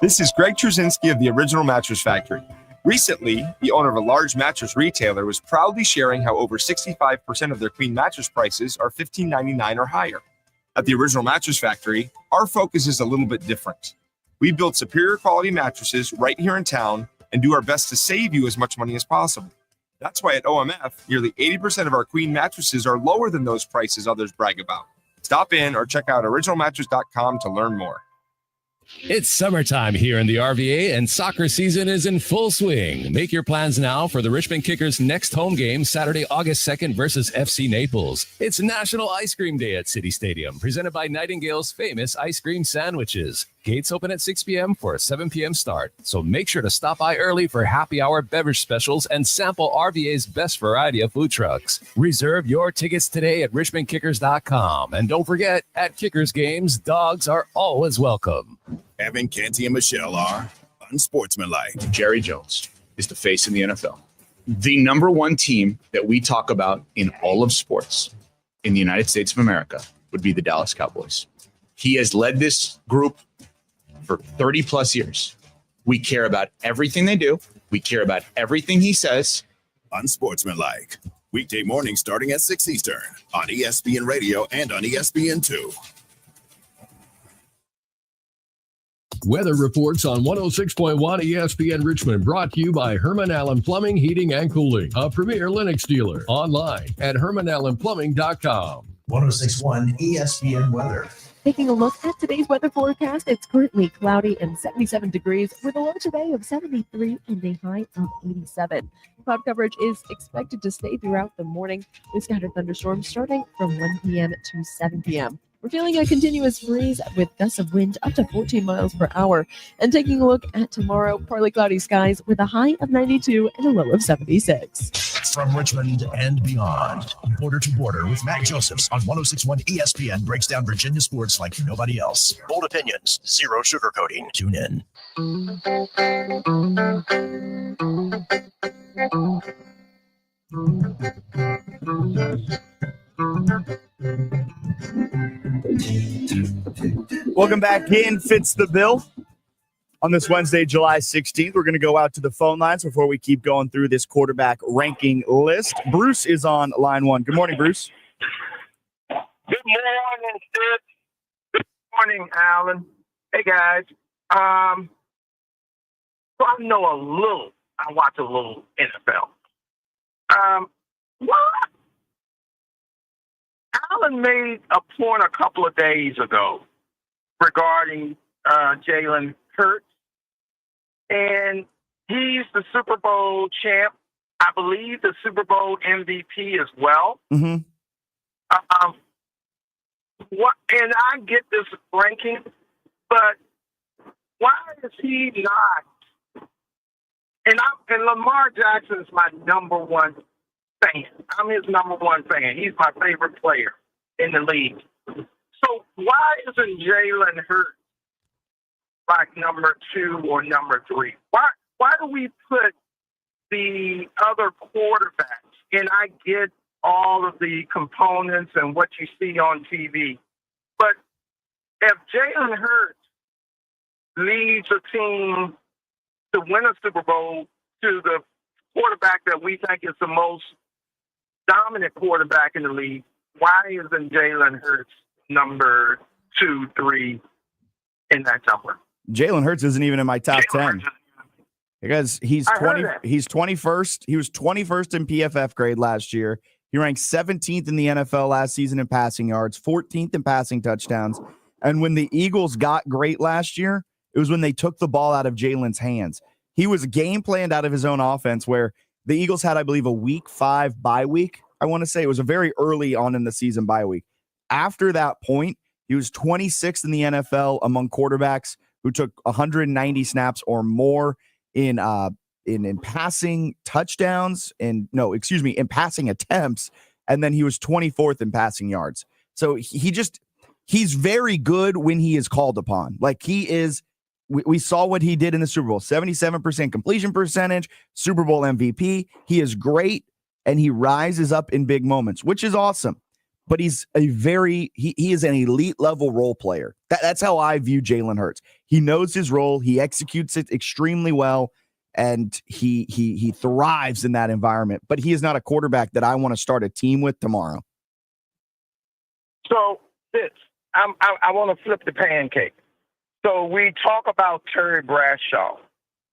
This is Greg Trzynski of the Original Mattress Factory. Recently, the owner of a large mattress retailer was proudly sharing how over 65% of their queen mattress prices are $15.99 or higher. At the Original Mattress Factory, our focus is a little bit different. We build superior quality mattresses right here in town and do our best to save you as much money as possible. That's why at OMF, nearly 80% of our queen mattresses are lower than those prices others brag about. Stop in or check out originalmattress.com to learn more. It's summertime here in the RVA, and soccer season is in full swing. Make your plans now for the Richmond Kickers' next home game, Saturday, August 2nd versus FC Naples. It's National Ice Cream Day at City Stadium, presented by Nightingale's famous ice cream sandwiches. Gates open at 6 p.m. for a 7 p.m. start, so make sure to stop by early for happy hour beverage specials and sample RVA's best variety of food trucks. Reserve your tickets today at richmondkickers.com. And don't forget, at Kickers games, dogs are always welcome. Evan, Canty, and Michelle are unsportsmanlike. Jerry Jones is the face in the NFL. The number one team that we talk about in all of sports in the United States of America would be the Dallas Cowboys. He has led this group for 30 plus years. We care about everything they do. We care about everything he says. Unsportsmanlike. Weekday mornings starting at 6 Eastern on ESPN Radio and on ESPN2. Weather reports on 106.1 ESPN Richmond, brought to you by Herman Allen Plumbing, Heating, and Cooling, a premier Lennox dealer. Online at hermanallenplumbing.com. 106.1 ESPN weather. Taking a look at today's weather forecast, it's currently cloudy and 77 degrees with a low today of 73 and a high of 87. Cloud coverage is expected to stay throughout the morning with scattered thunderstorms starting from 1 p.m. to 7 p.m. We're feeling a continuous breeze with gusts of wind up to 14 miles per hour. And taking a look at tomorrow, partly cloudy skies with a high of 92 and a low of 76. From Richmond and beyond, Border to Border with Matt Josephs on 106.1 ESPN breaks down Virginia sports like nobody else. Bold opinions, zero sugarcoating. Tune in. Welcome back in, Fitz the Bill. On this Wednesday, July 16th, we're going to go out to the phone lines before we keep going through this quarterback ranking list. Bruce is on line one. Good morning, Bruce. Good morning, Sid. Good morning, Alan. Hey, guys. So I know a little. I watch a little NFL. What? Alan made a point a couple of days ago regarding Jalen Hurts, and he's the Super Bowl champ. I believe the Super Bowl MVP as well. Mm-hmm. What? And I get this ranking, but why is he not? And Lamar Jackson is my number one fan. I'm his number one fan. He's my favorite player in the league. So why isn't Jalen Hurts like number 2 or number 3? Why do we put the other quarterbacks? And I get all of the components and what you see on TV, but if Jalen Hurts leads a team to win a Super Bowl to the quarterback that we think is the most dominant quarterback in the league, why isn't Jalen Hurts number 2, 3 in that number? Jalen Hurts isn't even in my top 10 because he's 21st. He was 21st in PFF grade last year. He ranked 17th in the NFL last season in passing yards, 14th in passing touchdowns. And when the Eagles got great last year, it was when they took the ball out of Jalen's hands. He was game planned out of his own offense where the Eagles had, I believe, a week 5 bye week. I want to say it was a very early on in the season bye week. After that point, he was 26th in the NFL among quarterbacks who took 190 snaps or more in passing touchdowns in passing attempts. And then he was 24th in passing yards. So he's very good when he is called upon. Like he is. We saw what he did in the Super Bowl, 77% completion percentage, Super Bowl MVP. He is great, and he rises up in big moments, which is awesome. But he's he is an elite level role player. That's how I view Jalen Hurts. He knows his role. He executes it extremely well, and he thrives in that environment. But he is not a quarterback that I want to start a team with tomorrow. So, Fitz, I want to flip the pancake. So we talk about Terry Bradshaw,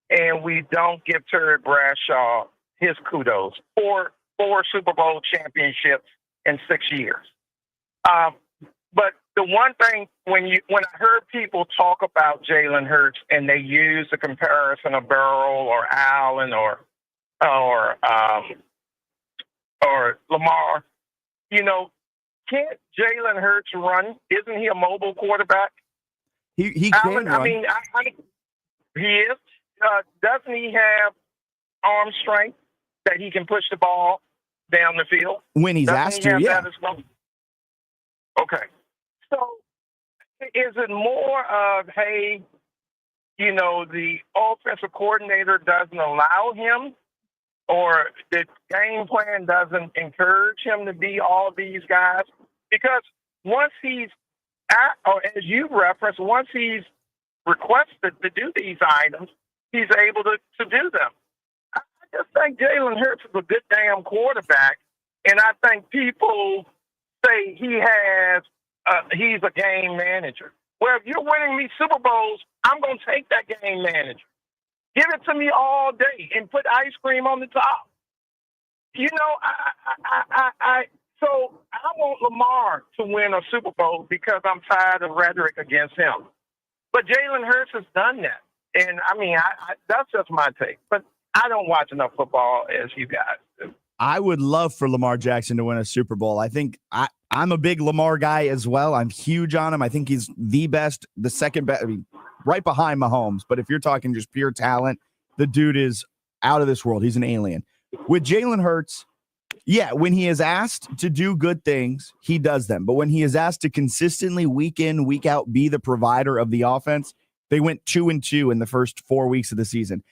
and we don't give Terry Bradshaw his kudos for 4 Super Bowl championships in 6 years. But the one thing when I heard people talk about Jalen Hurts and they use the comparison of Burrow or Allen or Lamar, can't Jalen Hurts run? Isn't he a mobile quarterback? He can run. I mean, he is. Doesn't he have arm strength that he can push the ball down the field? When he's asked to, yeah. Well? Okay. So is it more of, hey, the offensive coordinator doesn't allow him, or the game plan doesn't encourage him to be all these guys? Because once he's as you referenced, once he's requested to do these items, he's able to do them. I just think Jalen Hurts is a good damn quarterback, and I think people say he's a game manager. Well, if you're winning me Super Bowls, I'm going to take that game manager. Give it to me all day and put ice cream on the top. So I want Lamar to win a Super Bowl because I'm tired of rhetoric against him. But Jalen Hurts has done that. And, I mean, that's just my take. But I don't watch enough football as you guys do. I would love for Lamar Jackson to win a Super Bowl. I think I'm a big Lamar guy as well. I'm huge on him. I think he's the best, the second best, right behind Mahomes. But if you're talking just pure talent, the dude is out of this world. He's an alien. With Jalen Hurts, yeah, when he is asked to do good things, he does them. But when he is asked to consistently week in, week out, be the provider of the offense, they went 2-2 in the first 4 weeks of the season.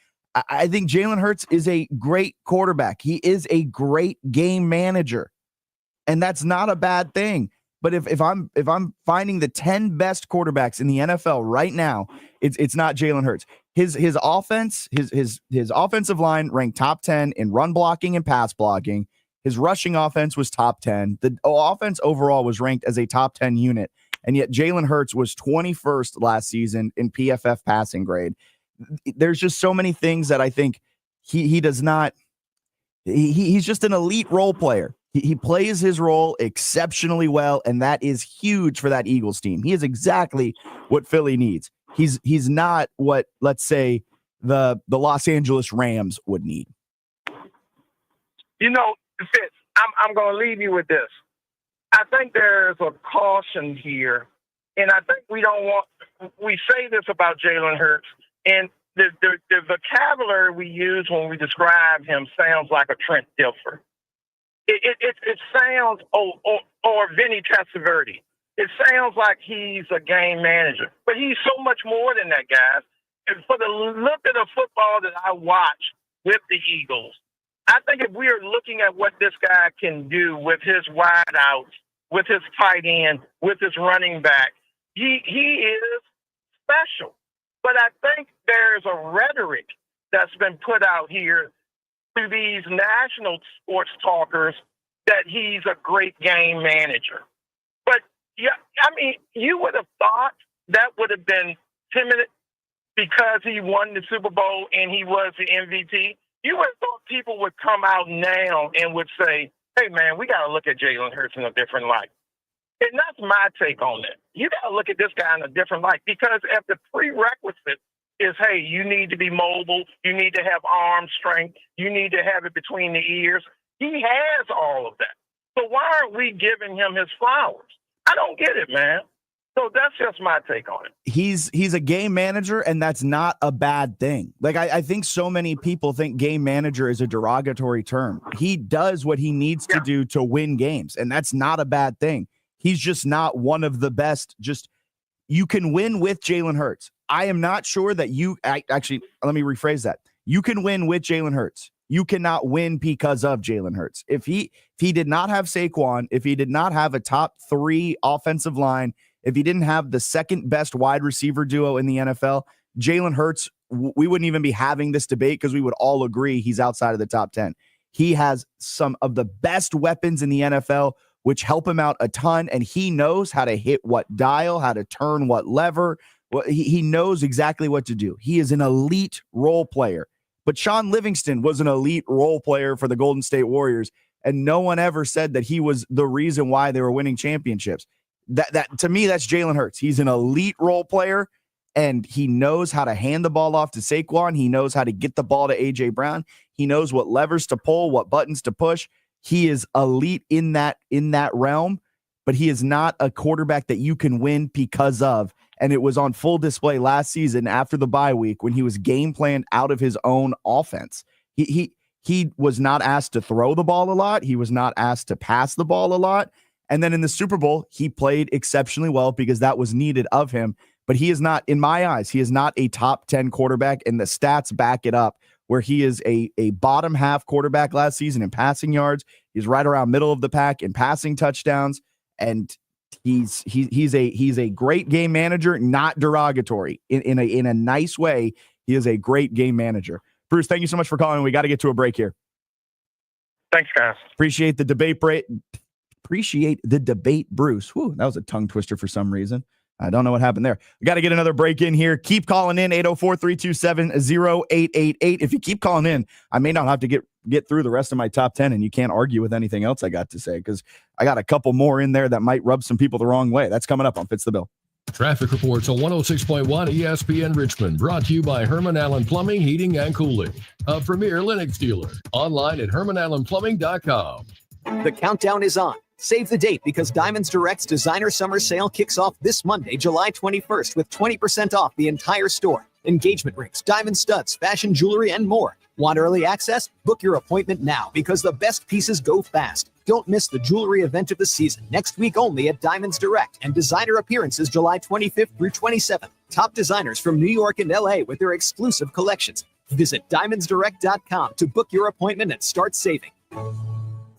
I think Jalen Hurts is a great quarterback. He is a great game manager. And that's not a bad thing. But if I'm finding the 10 best quarterbacks in the NFL right now, it's not Jalen Hurts. His offense, his offensive line ranked top 10 in run blocking and pass blocking. His rushing offense was top 10. The offense overall was ranked as a top 10 unit. And yet Jalen Hurts was 21st last season in PFF passing grade. There's just so many things that I think he does not. He's just an elite role player. He plays his role exceptionally well, and that is huge for that Eagles team. He is exactly what Philly needs. He's not what, let's say, the Los Angeles Rams would need. You know, Fitz, I'm going to leave you with this. I think there's a caution here, and I think we say this about Jalen Hurts, and the vocabulary we use when we describe him sounds like a Trent Dilfer. It sounds, or Vinny Testaverde. It sounds like he's a game manager, but he's so much more than that, guys. And for the look of the football that I watch with the Eagles, I think if we are looking at what this guy can do with his wideouts, with his tight end, with his running back, he is special. But I think there's a rhetoric that's been put out here to these national sports talkers that he's a great game manager. But, yeah, I mean, you would have thought that would have been timid because he won the Super Bowl and he was the MVP. You would have thought people would come out now and would say, hey, man, we got to look at Jalen Hurts in a different light. And that's my take on it. You got to look at this guy in a different light because if the prerequisite is, hey, you need to be mobile, you need to have arm strength, you need to have it between the ears, he has all of that. So why aren't we giving him his flowers? I don't get it, man. So that's just my take on it. He's a game manager, and that's not a bad thing. Like, I think so many people think game manager is a derogatory term. He does what he needs to do to win games, and that's not a bad thing. He's just not one of the best. Just, you can win with Jalen Hurts. I am not sure that actually, let me rephrase that. You can win with Jalen Hurts. You cannot win because of Jalen Hurts. If he did not have Saquon, if he did not have a top 3 offensive line, if he didn't have the second best wide receiver duo in the NFL, Jalen Hurts, we wouldn't even be having this debate because we would all agree he's outside of the top 10. He has some of the best weapons in the NFL, which help him out a ton, and he knows how to hit what dial, how to turn what lever. Well, he knows exactly what to do. He is an elite role player. But Sean Livingston was an elite role player for the Golden State Warriors, and no one ever said that he was the reason why they were winning championships. That to me, that's Jalen Hurts. He's an elite role player, and he knows how to hand the ball off to Saquon. He knows how to get the ball to A.J. Brown. He knows what levers to pull, what buttons to push. He is elite in that realm, but he is not a quarterback that you can win because of. And it was on full display last season after the bye week when he was game planned out of his own offense. He was not asked to throw the ball a lot. He was not asked to pass the ball a lot. And then in the Super Bowl, he played exceptionally well because that was needed of him. But he is not, in my eyes, he is not a top 10 quarterback, and the stats back it up, where he is a bottom half quarterback last season in passing yards. He's right around middle of the pack in passing touchdowns. And he's a great game manager, not derogatory in a nice way. He is a great game manager. Bruce, thank you so much for calling. We got to get to a break here. Thanks, guys. Appreciate the debate, Bruce. Whew, that was a tongue twister for some reason. I don't know what happened there. We got to get another break in here. Keep calling in, 804-327-0888. If you keep calling in, I may not have to get through the rest of my top 10, and you can't argue with anything else I got to say because I got a couple more in there that might rub some people the wrong way. That's coming up on Fitz the Bill. Traffic reports on 106.1 ESPN Richmond, brought to you by Herman Allen Plumbing, Heating, and Cooling, a premier Linux dealer. Online at HermanAllenPlumbing.com. The countdown is on. Save the date because Diamonds Direct's Designer Summer Sale kicks off this Monday, July 21st, with 20% off the entire store. Engagement rings, diamond studs, fashion jewelry, and more. Want early access? Book your appointment now because the best pieces go fast. Don't miss the jewelry event of the season next week only at Diamonds Direct, and designer appearances July 25th through 27th. Top designers from New York and LA with their exclusive collections. Visit diamondsdirect.com to book your appointment and start saving.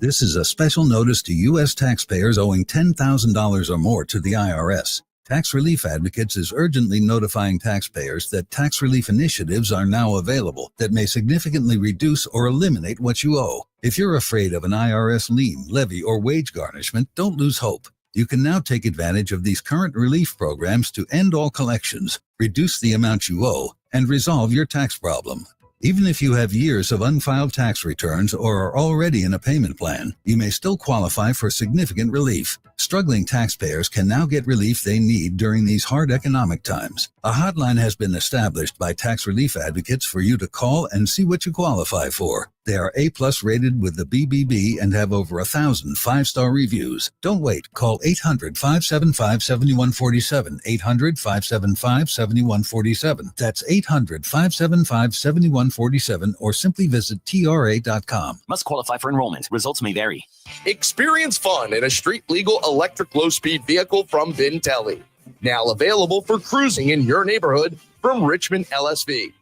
This is a special notice to U.S. taxpayers owing $10,000 or more to the IRS. Tax Relief Advocates is urgently notifying taxpayers that tax relief initiatives are now available that may significantly reduce or eliminate what you owe. If you're afraid of an IRS lien, levy, or wage garnishment, don't lose hope. You can now take advantage of these current relief programs to end all collections, reduce the amount you owe, and resolve your tax problem. Even if you have years of unfiled tax returns or are already in a payment plan, you may still qualify for significant relief. Struggling taxpayers can now get relief they need during these hard economic times. A hotline has been established by Tax Relief Advocates for you to call and see what you qualify for. They are A+ rated with the BBB and have over 1,000 5-star reviews. Don't wait. Call 800-575-7147. 800-575-7147. That's 800-575-7147 or simply visit TRA.com. Must qualify for enrollment. Results may vary. Experience fun in a street-legal electric low-speed vehicle from Vintelli. Now available for cruising in your neighborhood from Richmond LSV.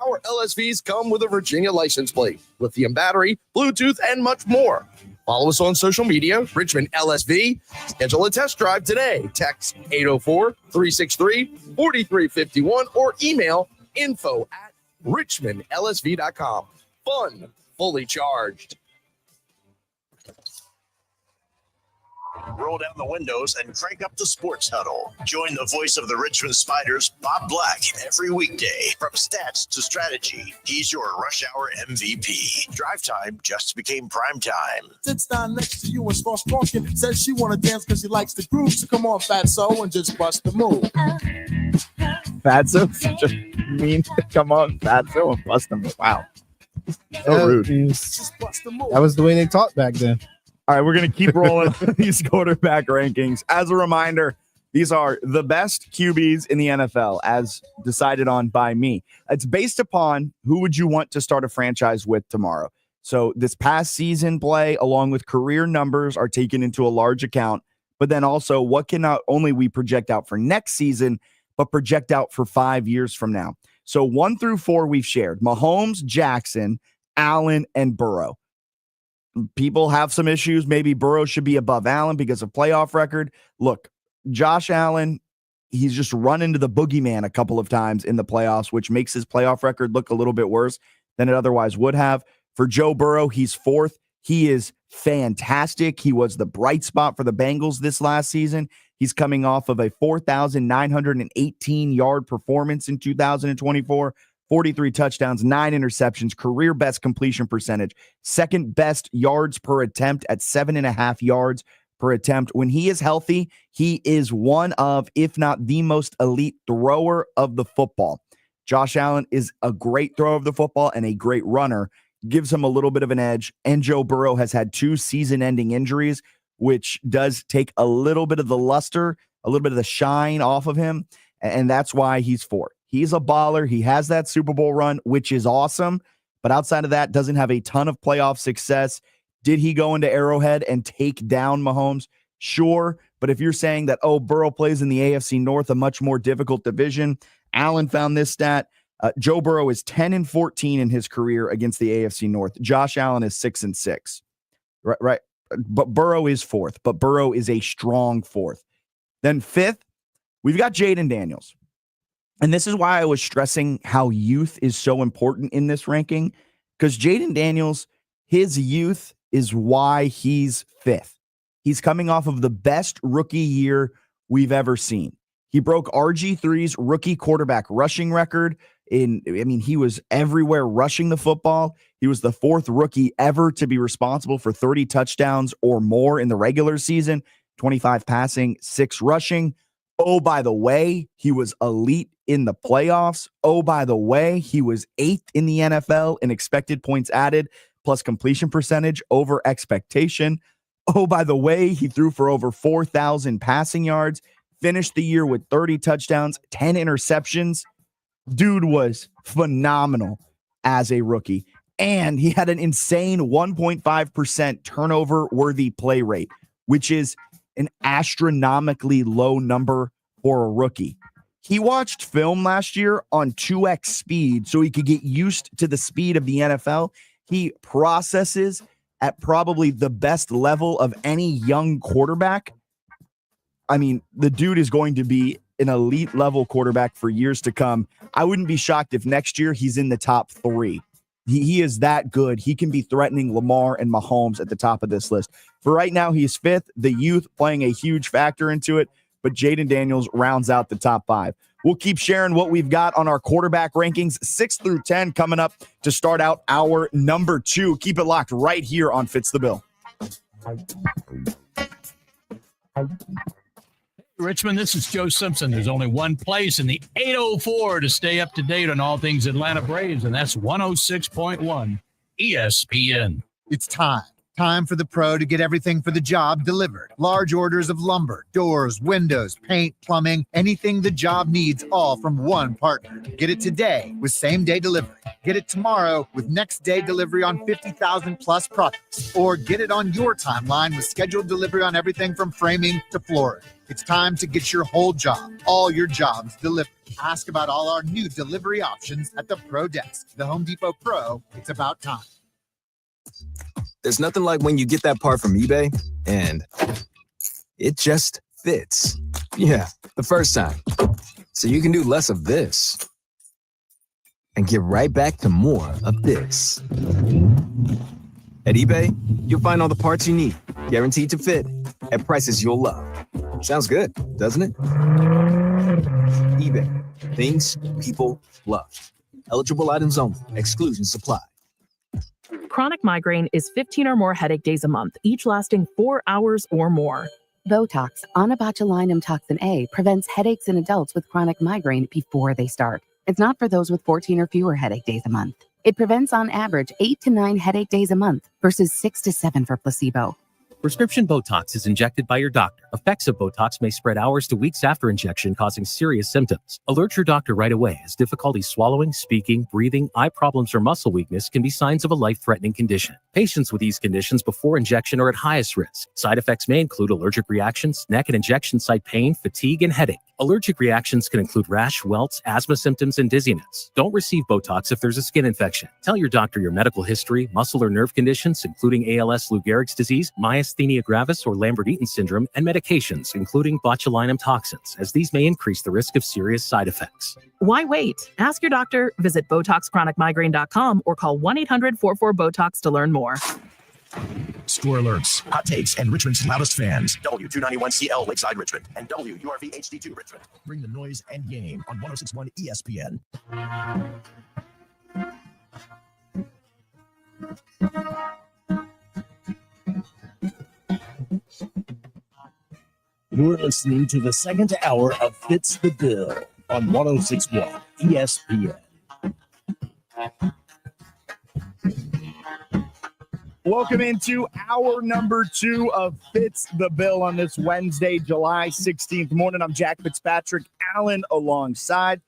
Our LSVs come with a Virginia license plate, lithium battery, Bluetooth, and much more. Follow us on social media, Richmond LSV. Schedule a test drive today. Text 804-363-4351 or email info@richmondlsv.com. Fun, fully charged. Roll down the windows and crank up the sports huddle. Join the voice of the Richmond Spiders, Bob Black, every weekday. From stats to strategy, he's your rush hour MVP. Drive time just became prime time. Sits down next to you and starts talking. Says she want to dance because she likes the groove. So come on, Fatso, and just bust the move. Fatso? Just mean. Come on, Fatso, and bust them. Wow. So rude. That was the way they talked back then. All right, we're going to keep rolling these quarterback rankings. As a reminder, these are the best QBs in the NFL as decided on by me. It's based upon who would you want to start a franchise with tomorrow. So this past season play, along with career numbers, are taken into a large account. But then also, what can not only we project out for next season, but project out for 5 years from now. So 1 through 4 we've shared. Mahomes, Jackson, Allen, and Burrow. People have some issues. Maybe Burrow should be above Allen because of playoff record. Look, Josh Allen, he's just run into the boogeyman a couple of times in the playoffs, which makes his playoff record look a little bit worse than it otherwise would have. For Joe Burrow, he's 4th. He is fantastic. He was the bright spot for the Bengals this last season. He's coming off of a 4,918-yard performance in 2024. 43 touchdowns, 9 interceptions, career best completion percentage, second best yards per attempt at 7.5 yards per attempt. When he is healthy, he is one of, if not the most elite thrower of the football. Josh Allen is a great thrower of the football and a great runner, gives him a little bit of an edge. And Joe Burrow has had 2 season-ending injuries, which does take a little bit of the luster, a little bit of the shine off of him. And that's why he's 4th. He's a baller. He has that Super Bowl run, which is awesome. But outside of that, doesn't have a ton of playoff success. Did he go into Arrowhead and take down Mahomes? Sure. But if you're saying that, Burrow plays in the AFC North, a much more difficult division, Allen found this stat. Joe Burrow is 10-14 in his career against the AFC North. Josh Allen is 6-6. Right. But Burrow is 4th. But Burrow is a strong 4th. Then 5th, we've got Jaden Daniels. And this is why I was stressing how youth is so important in this ranking, because Jaden Daniels, his youth is why he's 5th. He's coming off of the best rookie year we've ever seen. He broke RG3's rookie quarterback rushing record. He was everywhere rushing the football. He was the 4th rookie ever to be responsible for 30 touchdowns or more in the regular season, 25 passing, 6 rushing. Oh, by the way, he was elite in the playoffs. Oh, by the way, he was 8th in the NFL in expected points added plus completion percentage over expectation. Oh, by the way, he threw for over 4,000 passing yards, finished the year with 30 touchdowns, 10 interceptions. Dude was phenomenal as a rookie. And he had an insane 1.5% turnover-worthy play rate, which is an astronomically low number for a rookie. He watched film last year on 2x speed so he could get used to the speed of the NFL. He processes at probably the best level of any young quarterback. I mean, the dude is going to be an elite level quarterback for years to come. I wouldn't be shocked if next year he's in the top 3. He is that good. He can be threatening Lamar and Mahomes at the top of this list. For right now, he's 5th. The youth playing a huge factor into it, but Jaden Daniels rounds out the top 5. We'll keep sharing what we've got on our quarterback rankings, 6 through 10, coming up to start out our number 2. Keep it locked right here on Fitz the Bill. Richmond, this is Joe Simpson. There's only one place in the 804 to stay up to date on all things Atlanta Braves, and that's 106.1 ESPN. It's time. Time for the pro to get everything for the job delivered. Large orders of lumber, doors, windows, paint, plumbing, anything the job needs, all from one partner. Get it today with same-day delivery. Get it tomorrow with next-day delivery on 50,000 plus products. Or get it on your timeline with scheduled delivery on everything from framing to flooring. It's time to get your whole job, all your jobs delivered. Ask about all our new delivery options at the Pro Desk. The Home Depot Pro, it's about time. There's nothing like when you get that part from eBay and it just fits. Yeah, the first time. So you can do less of this and get right back to more of this. At eBay, you'll find all the parts you need, guaranteed to fit, at prices you'll love. Sounds good, doesn't it? eBay, things people love. Eligible items only. Exclusions apply. Chronic migraine is 15 or more headache days a month, each lasting 4 hours or more. Botox, onabotulinum toxin A, prevents headaches in adults with chronic migraine before they start. It's not for those with 14 or fewer headache days a month. It prevents on average 8 to 9 headache days a month versus 6 to 7 for placebo. Prescription Botox is injected by your doctor. Effects of Botox may spread hours to weeks after injection, causing serious symptoms. Alert your doctor right away, as difficulty swallowing, speaking, breathing, eye problems, or muscle weakness can be signs of a life-threatening condition. Patients with these conditions before injection are at highest risk. Side effects may include allergic reactions, neck and injection site pain, fatigue, and headache. Allergic reactions can include rash, welts, asthma symptoms, and dizziness. Don't receive Botox if there's a skin infection. Tell your doctor your medical history, muscle or nerve conditions, including ALS, Lou Gehrig's disease, myasthenia gravis, or Lambert-Eaton syndrome, and medications, including botulinum toxins, as these may increase the risk of serious side effects. Why wait? Ask your doctor, visit BotoxChronicMigraine.com, or call 1-800-44-BOTOX to learn more. Score alerts, hot takes, and Richmond's loudest fans. W291CL Lakeside Richmond and WURV HD2 Richmond. Bring the noise and game on 106.1 ESPN. You're listening to the second hour of Fitz the Bill on 106.1 ESPN. Welcome into hour number 2 of Fitz the Bill on this Wednesday, July 16th morning. I'm Jack Fitzpatrick Allen alongside.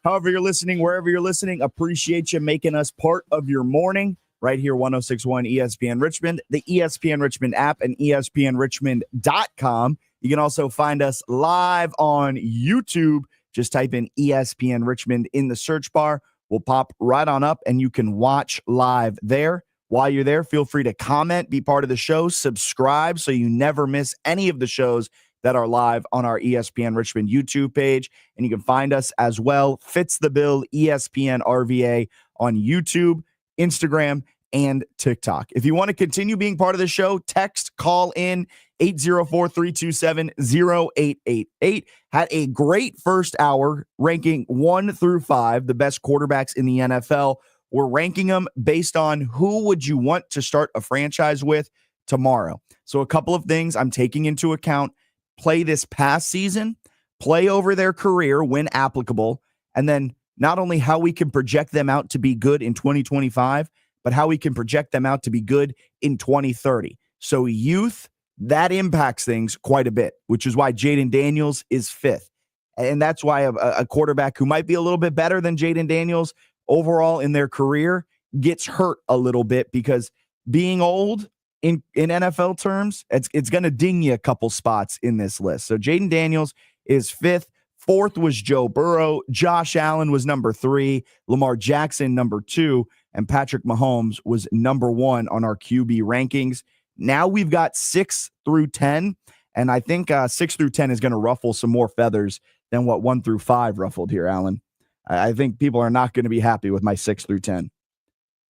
However you're listening, wherever you're listening, appreciate you making us part of your morning right here, 106.1 ESPN Richmond, the ESPN Richmond app, and ESPNRichmond.com. You can also find us live on YouTube. Just type in ESPN Richmond in the search bar. We'll pop right on up, and you can watch live there. While you're there, feel free to comment, be part of the show, subscribe so you never miss any of the shows that are live on our ESPN Richmond YouTube page. And you can find us as well, Fitz the Bill, ESPN RVA on YouTube, Instagram, and TikTok. If you want to continue being part of the show, text, call in 804-327-0888. Had a great first hour ranking 1 through 5, the best quarterbacks in the NFL. We're ranking them based on who would you want to start a franchise with tomorrow. So a couple of things I'm taking into account: play this past season, play over their career when applicable, and then not only how we can project them out to be good in 2025, but how we can project them out to be good in 2030. So youth, that impacts things quite a bit, which is why Jaden Daniels is 5th. And that's why a quarterback who might be a little bit better than Jaden Daniels overall in their career gets hurt a little bit, because being old in NFL terms, it's going to ding you a couple spots in this list. So Jaden Daniels is 5th. 4th was Joe Burrow. Josh Allen was number 3. Lamar Jackson, number 2. and Patrick Mahomes was number 1 on our QB rankings. Now we've got 6 through 10, and I think 6 through 10 is going to ruffle some more feathers than what 1 through 5 ruffled here, Alan. I think people are not going to be happy with my 6 through 10.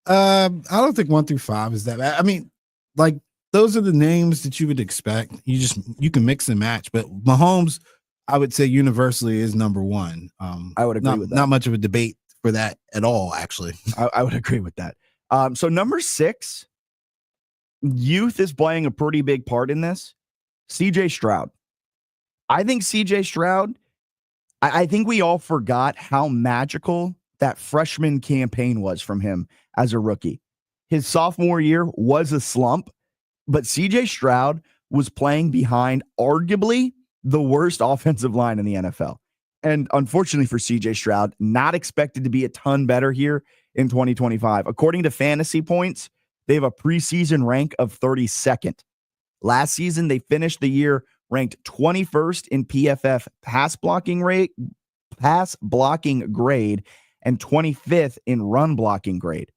I don't think 1 through 5 is that bad. I mean, like, those are the names that you would expect. You can mix and match, but Mahomes, I would say universally is number 1. I would agree with that. Not much of a debate for that at all, actually. I would agree with that. So number 6, youth is playing a pretty big part in this. CJ Stroud. I think CJ Stroud, I think we all forgot how magical that freshman campaign was from him as a rookie. His sophomore year was a slump, but CJ Stroud was playing behind arguably the worst offensive line in the NFL. And unfortunately for CJ Stroud, not expected to be a ton better here in 2025. According to Fantasy Points, they have a preseason rank of 32nd. Last season, they finished the year ranked 21st in PFF pass blocking grade, and 25th in run blocking grade.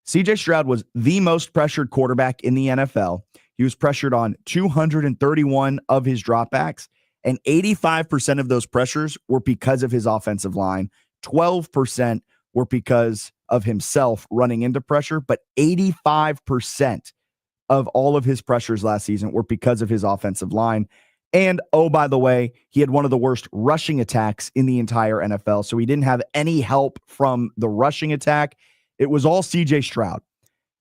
CJ Stroud was the most pressured quarterback in the NFL. He was pressured on 231 of his dropbacks, and 85% of those pressures were because of his offensive line. 12% were because of himself running into pressure, but 85% of all of his pressures last season were because of his offensive line. And, oh, by the way, he had one of the worst rushing attacks in the entire NFL, so he didn't have any help from the rushing attack. It was all CJ Stroud.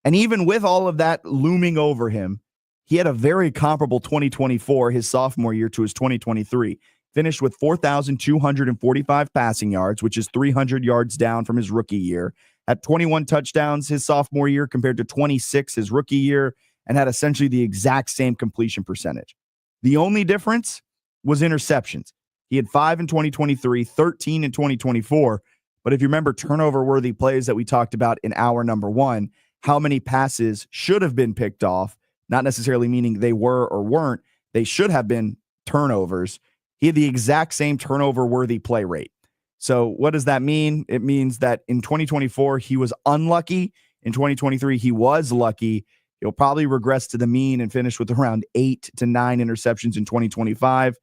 And even with all of that looming over him, he had a very comparable 2024, his sophomore year, to his 2023. Finished with 4,245 passing yards, which is 300 yards down from his rookie year. Had 21 touchdowns his sophomore year compared to 26 his rookie year, and had essentially the exact same completion percentage. The only difference was interceptions. He had 5 in 2023, 13 in 2024. But if you remember turnover-worthy plays that we talked about in hour number 1, how many passes should have been picked off, not necessarily meaning they were or weren't, they should have been turnovers. He had the exact same turnover-worthy play rate. So what does that mean? It means that in 2024, he was unlucky. In 2023, he was lucky. He'll probably regress to the mean and finish with around 8 to 9 interceptions in 2025.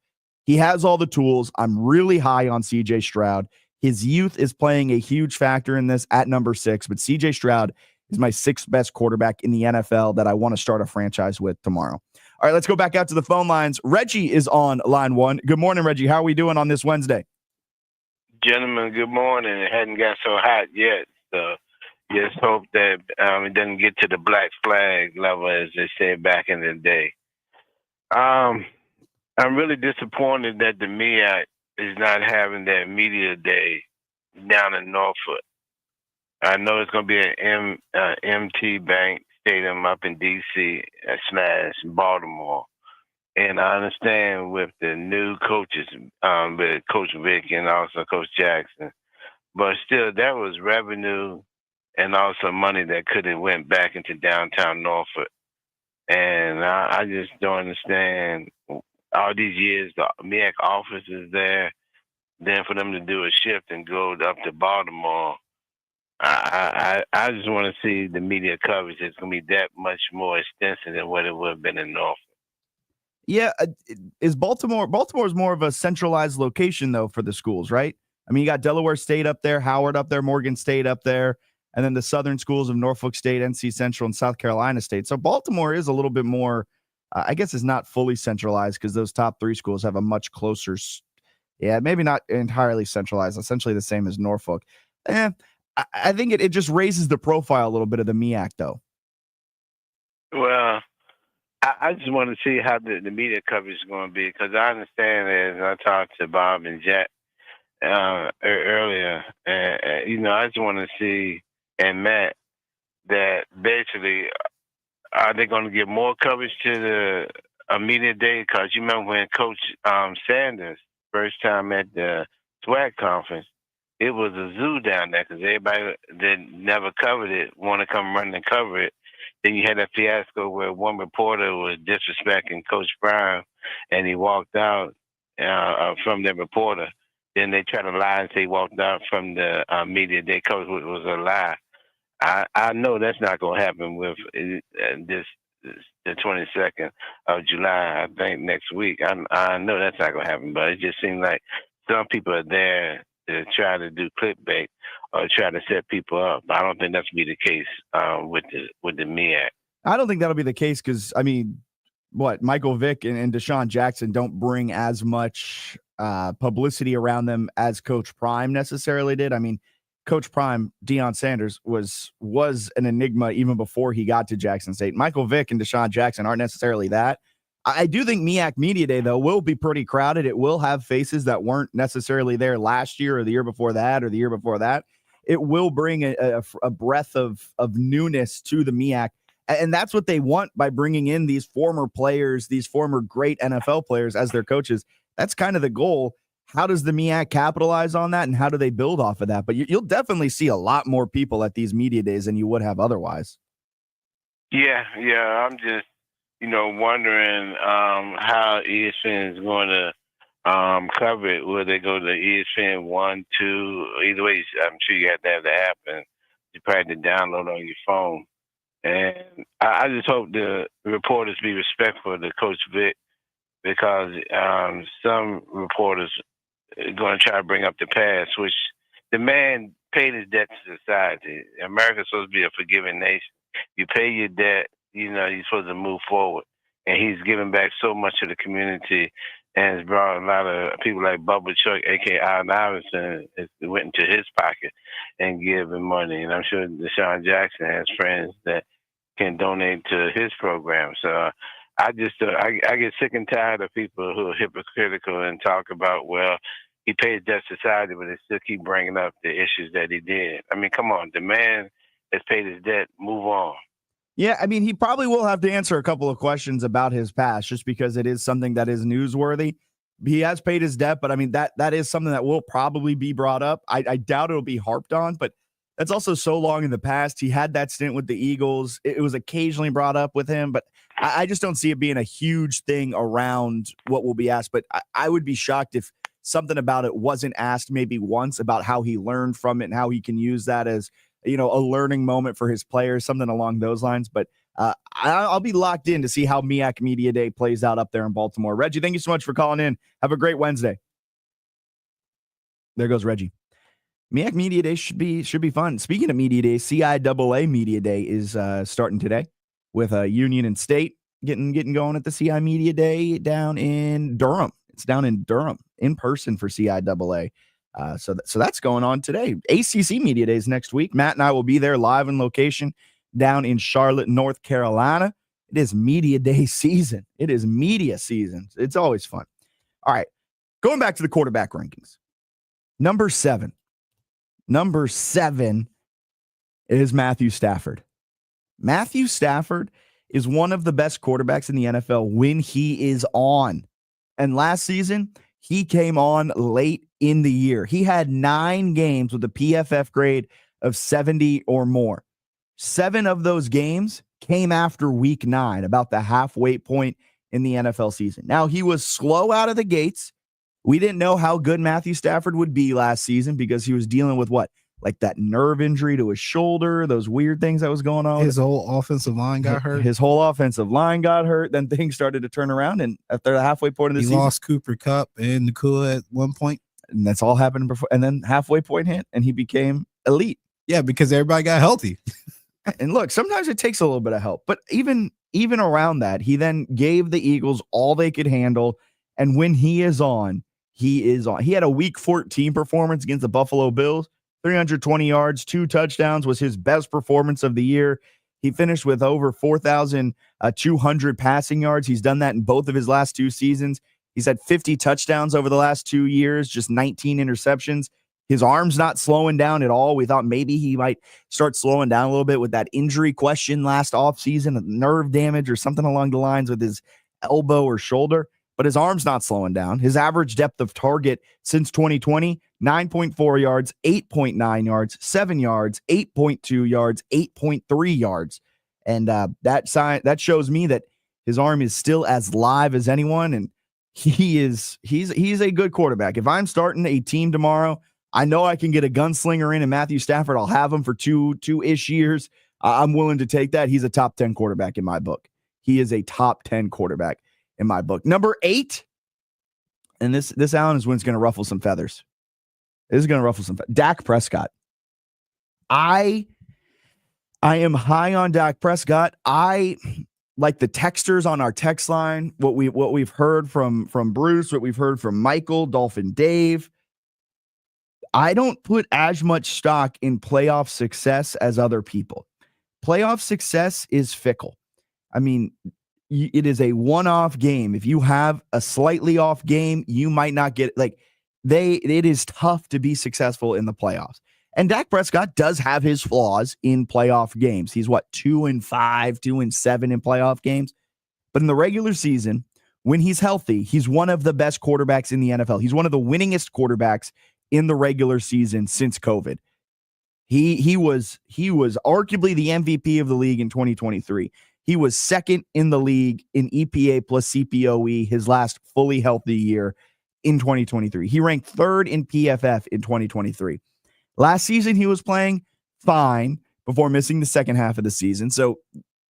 He has all the tools. I'm really high on CJ Stroud. His youth is playing a huge factor in this at number 6, but CJ Stroud is my 6th best quarterback in the NFL that I want to start a franchise with tomorrow. All right, let's go back out to the phone lines. Reggie is on line 1. Good morning, Reggie. How are we doing on this Wednesday? Gentlemen, good morning. It hadn't got so hot yet, so just hope that it doesn't get to the black flag level, as they said back in the day. I'm really disappointed that the MEAC is not having that media day down in Norfolk. I know it's going to be an MT Bank Stadium up in D.C. / Baltimore. And I understand with the new coaches, with Coach Vick and also Coach Jackson, but still that was revenue and also money that could have went back into downtown Norfolk. And I just don't understand all these years, the MEAC office is there, then for them to do a shift and go up to Baltimore, I just want to see the media coverage. It's going to be that much more extensive than what it would have been in Norfolk. Yeah, is Baltimore's more of a centralized location, though, for the schools, right? I mean, you got Delaware State up there, Howard up there, Morgan State up there, and then the southern schools of Norfolk State, NC Central, and South Carolina State. So Baltimore is a little bit more, I guess it's not fully centralized because those top 3 schools have a much closer, maybe not entirely centralized, essentially the same as Norfolk. I think it just raises the profile a little bit of the MEAC, though. Well, I just want to see how the media coverage is going to be, because I understand, as I talked to Bob and Jack earlier, I just want to see, and Matt, that basically, are they going to give more coverage to the media day? Because you remember when Coach Sanders, first time at the SWAC conference, it was a zoo down there because everybody that never covered it want to come run and cover it. Then you had a fiasco where one reporter was disrespecting Coach Brown, and he walked out from the reporter. Then they tried to lie and say he walked out from the media day. Coach was a lie. I know that's not going to happen with this the 22nd of July. I think next week. I know that's not going to happen, but it just seems like some people are there to try to do clickbait or try to set people up. I don't think that's going to be the case with the MEAC. I don't think that'll be the case because, I mean, Michael Vick and Deshaun Jackson don't bring as much publicity around them as Coach Prime necessarily did. I mean, Coach Prime, Deion Sanders, was an enigma even before he got to Jackson State. Michael Vick and Deshaun Jackson aren't necessarily that. I do think MEAC Media Day, though, will be pretty crowded. It will have faces that weren't necessarily there last year or the year before that or the year before that. It will bring a breath of newness to the MEAC. And that's what they want by bringing in these former players, these former great NFL players as their coaches. That's kind of the goal. How does the MEAC capitalize on that, and how do they build off of that? But you'll definitely see a lot more people at these media days than you would have otherwise. Yeah. I'm just, wondering how ESPN is going to cover it. Will they go to ESPN 1, 2? Either way, I'm sure you have to have the app, and you probably have to download on your phone. And I just hope the reporters be respectful to Coach Vick, because some reporters are going to try to bring up the past, which the man paid his debt to society. America's supposed to be a forgiving nation. You pay your debt, you're supposed to move forward. And he's given back so much to the community, and has brought a lot of people like Bubba Chuck, a.k.a. Allen Iverson, went into his pocket and give him money. And I'm sure Deshaun Jackson has friends that can donate to his program. So I just I get sick and tired of people who are hypocritical and talk about, well, he paid debt to society, but they still keep bringing up the issues that he did. I mean, come on, the man has paid his debt. Move on. Yeah, I mean, he probably will have to answer a couple of questions about his past, just because it is something that is newsworthy. He has paid his debt, but I mean, that is something that will probably be brought up. I doubt it'll be harped on, but that's also so long in the past. He had that stint with the Eagles. It was occasionally brought up with him, but I just don't see it being a huge thing around what will be asked. But I would be shocked if something about it wasn't asked maybe once, about how he learned from it and how he can use that as, a learning moment for his players, something along those lines. But I'll be locked in to see how MEAC Media Day plays out up there in Baltimore. Reggie, thank you so much for calling in. Have a great Wednesday. There goes Reggie. MEAC Media Day should be fun. Speaking of Media Day, CIAA Media Day is starting today with Union and State getting going at the CI Media Day down in Durham. It's down in Durham in person for CIAA. So that's going on today. ACC Media Days next week. Matt and I will be there live in location down in Charlotte, North Carolina. It is Media Day season. It is media season. It's always fun. All right, going back to the quarterback rankings. Number seven is Matthew Stafford. Matthew Stafford is one of the best quarterbacks in the NFL when he is on. And last season, he came on late in the year. He had 9 games with a PFF grade of 70 or more. 7 of those games came after week 9, about the halfway point in the NFL season. Now, he was slow out of the gates. We didn't know how good Matthew Stafford would be last season because he was dealing with like that nerve injury to his shoulder, those weird things that was going on. His whole offensive line got hurt. His whole offensive line got hurt. Then things started to turn around, and after the halfway point of the season, he lost Cooper Kupp and Nakua at one point. And that's all happened before. And then halfway point hit, and he became elite. Yeah, because everybody got healthy. And look, sometimes it takes a little bit of help, but even around that, he then gave the Eagles all they could handle. And when he is on, he is on. He had a week 14 performance against the Buffalo Bills. 320 yards, 2 touchdowns was his best performance of the year. He finished with over 4,200 passing yards. He's done that in both of his last 2 seasons. He's had 50 touchdowns over the last 2 years, just 19 interceptions. His arm's not slowing down at all. We thought maybe he might start slowing down a little bit with that injury question last offseason, nerve damage or something along the lines with his elbow or shoulder. But his arm's not slowing down. His average depth of target since 2020, 9.4 yards, 8.9 yards, 7 yards, 8.2 yards, 8.3 yards. And that shows me that his arm is still as live as anyone. And he's a good quarterback. If I'm starting a team tomorrow, I know I can get a gunslinger in and Matthew Stafford. I'll have him for two-ish years. I'm willing to take that. He's a top 10 quarterback in my book. He is a top 10 quarterback in my book. Number 8, and this Allen is when it's going to ruffle some feathers. This is going to ruffle some feathers. Dak Prescott. I am high on Dak Prescott. I like the texters on our text line, what we've heard from Bruce, what we've heard from Michael, Dolphin Dave. I don't put as much stock in playoff success as other people. Playoff success is fickle. I mean, it is a one-off game. If you have a slightly off game, you might not get it is tough to be successful in the playoffs. And Dak Prescott does have his flaws in playoff games. He's 2-5, 2-7 in playoff games. But in the regular season, when he's healthy, he's one of the best quarterbacks in the NFL. He's one of the winningest quarterbacks in the regular season since COVID. He was arguably the MVP of the league in 2023. He was second in the league in EPA plus CPOE his last fully healthy year in 2023. He ranked third in PFF in 2023. Last season, he was playing fine before missing the second half of the season. So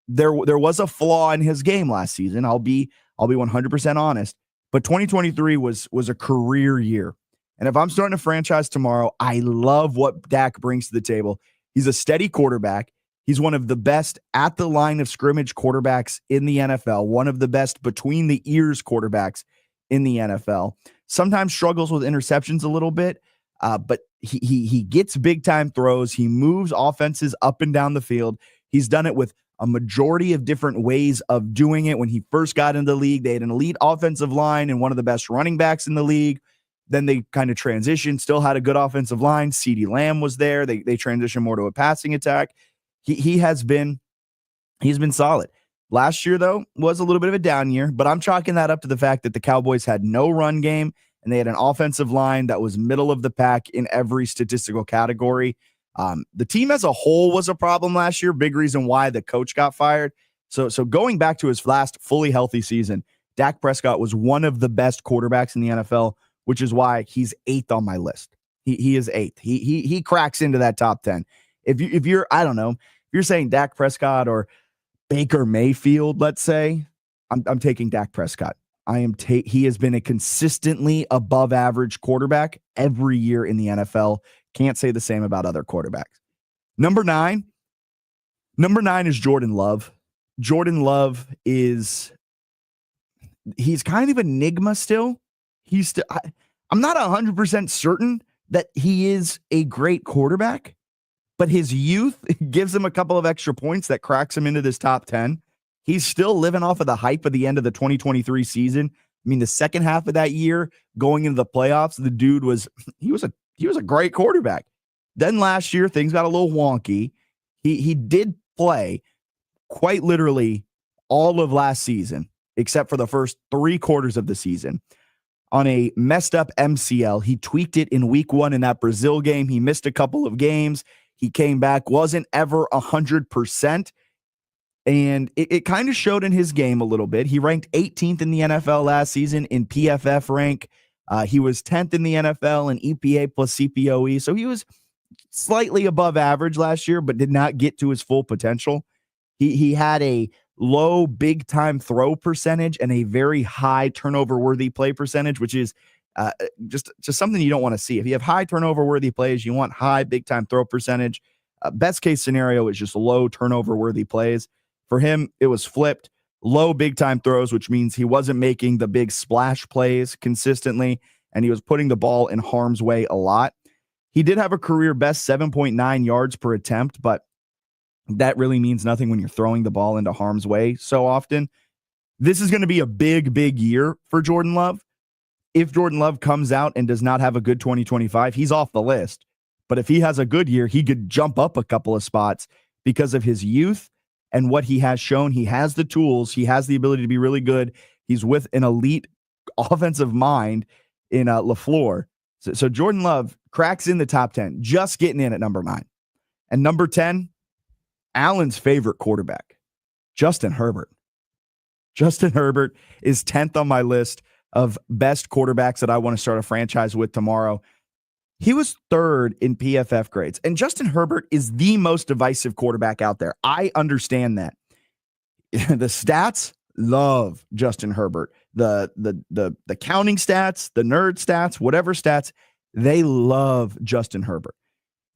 there was a flaw in his game last season. I'll be 100% honest. But 2023 was a career year. And if I'm starting a franchise tomorrow, I love what Dak brings to the table. He's a steady quarterback. He's one of the best at the line of scrimmage quarterbacks in the NFL, one of the best between the ears quarterbacks in the NFL. Sometimes struggles with interceptions a little bit, but he gets big time throws. He moves offenses up and down the field. He's done it with a majority of different ways of doing it. When he first got into the league, they had an elite offensive line and one of the best running backs in the league. Then they kind of transitioned, still had a good offensive line. CeeDee Lamb was there. They transitioned more to a passing attack. He's been solid. Last year, though, was a little bit of a down year, but I'm chalking that up to the fact that the Cowboys had no run game and they had an offensive line that was middle of the pack in every statistical category. The team as a whole was a problem last year. Big reason why the coach got fired. So going back to his last fully healthy season, Dak Prescott was one of the best quarterbacks in the NFL, which is why he's 8th on my list. He is 8th. He cracks into that top 10. If you're, I don't know, if you're saying Dak Prescott or Baker Mayfield, let's say, I'm taking Dak Prescott. He has been a consistently above average quarterback every year in the NFL. Can't say the same about other quarterbacks. Number 9 is Jordan Love. Jordan Love he's kind of an enigma still. I'm not 100% certain that he is a great quarterback, but his youth gives him a couple of extra points that cracks him into this top 10. He's still living off of the hype of the end of the 2023 season. I mean, the second half of that year going into the playoffs, the dude was a great quarterback. Then last year, things got a little wonky. He did play quite literally all of last season, except for the first 3 quarters of the season, on a messed up MCL. He tweaked it in week 1 in that Brazil game. He missed a couple of games. He came back, wasn't ever 100%. And it kind of showed in his game a little bit. He ranked 18th in the NFL last season in PFF rank. He was 10th in the NFL in EPA plus CPOE. So he was slightly above average last year, but did not get to his full potential. He had a low big time throw percentage and a very high turnover worthy play percentage, which is just something you don't want to see. If you have high turnover worthy plays, you want high big time throw percentage. Best case scenario is just low turnover worthy plays. For him, it was flipped. Low big time throws, which means he wasn't making the big splash plays consistently, and he was putting the ball in harm's way a lot. He did have a career best 7.9 yards per attempt, but that really means nothing when you're throwing the ball into harm's way so often. This is going to be a big, big year for Jordan Love. If Jordan Love comes out and does not have a good 2025, he's off the list. But if he has a good year, he could jump up a couple of spots because of his youth and what he has shown. He has the tools. He has the ability to be really good. He's with an elite offensive mind in LaFleur. So Jordan Love cracks in the top 10, just getting in at number 9. And number 10, Allen's favorite quarterback, Justin Herbert. Justin Herbert is 10th on my list of best quarterbacks that I want to start a franchise with tomorrow. He was third in PFF grades. And Justin Herbert is the most divisive quarterback out there. I understand that. The stats love Justin Herbert. The counting stats, the nerd stats, whatever stats, they love Justin Herbert.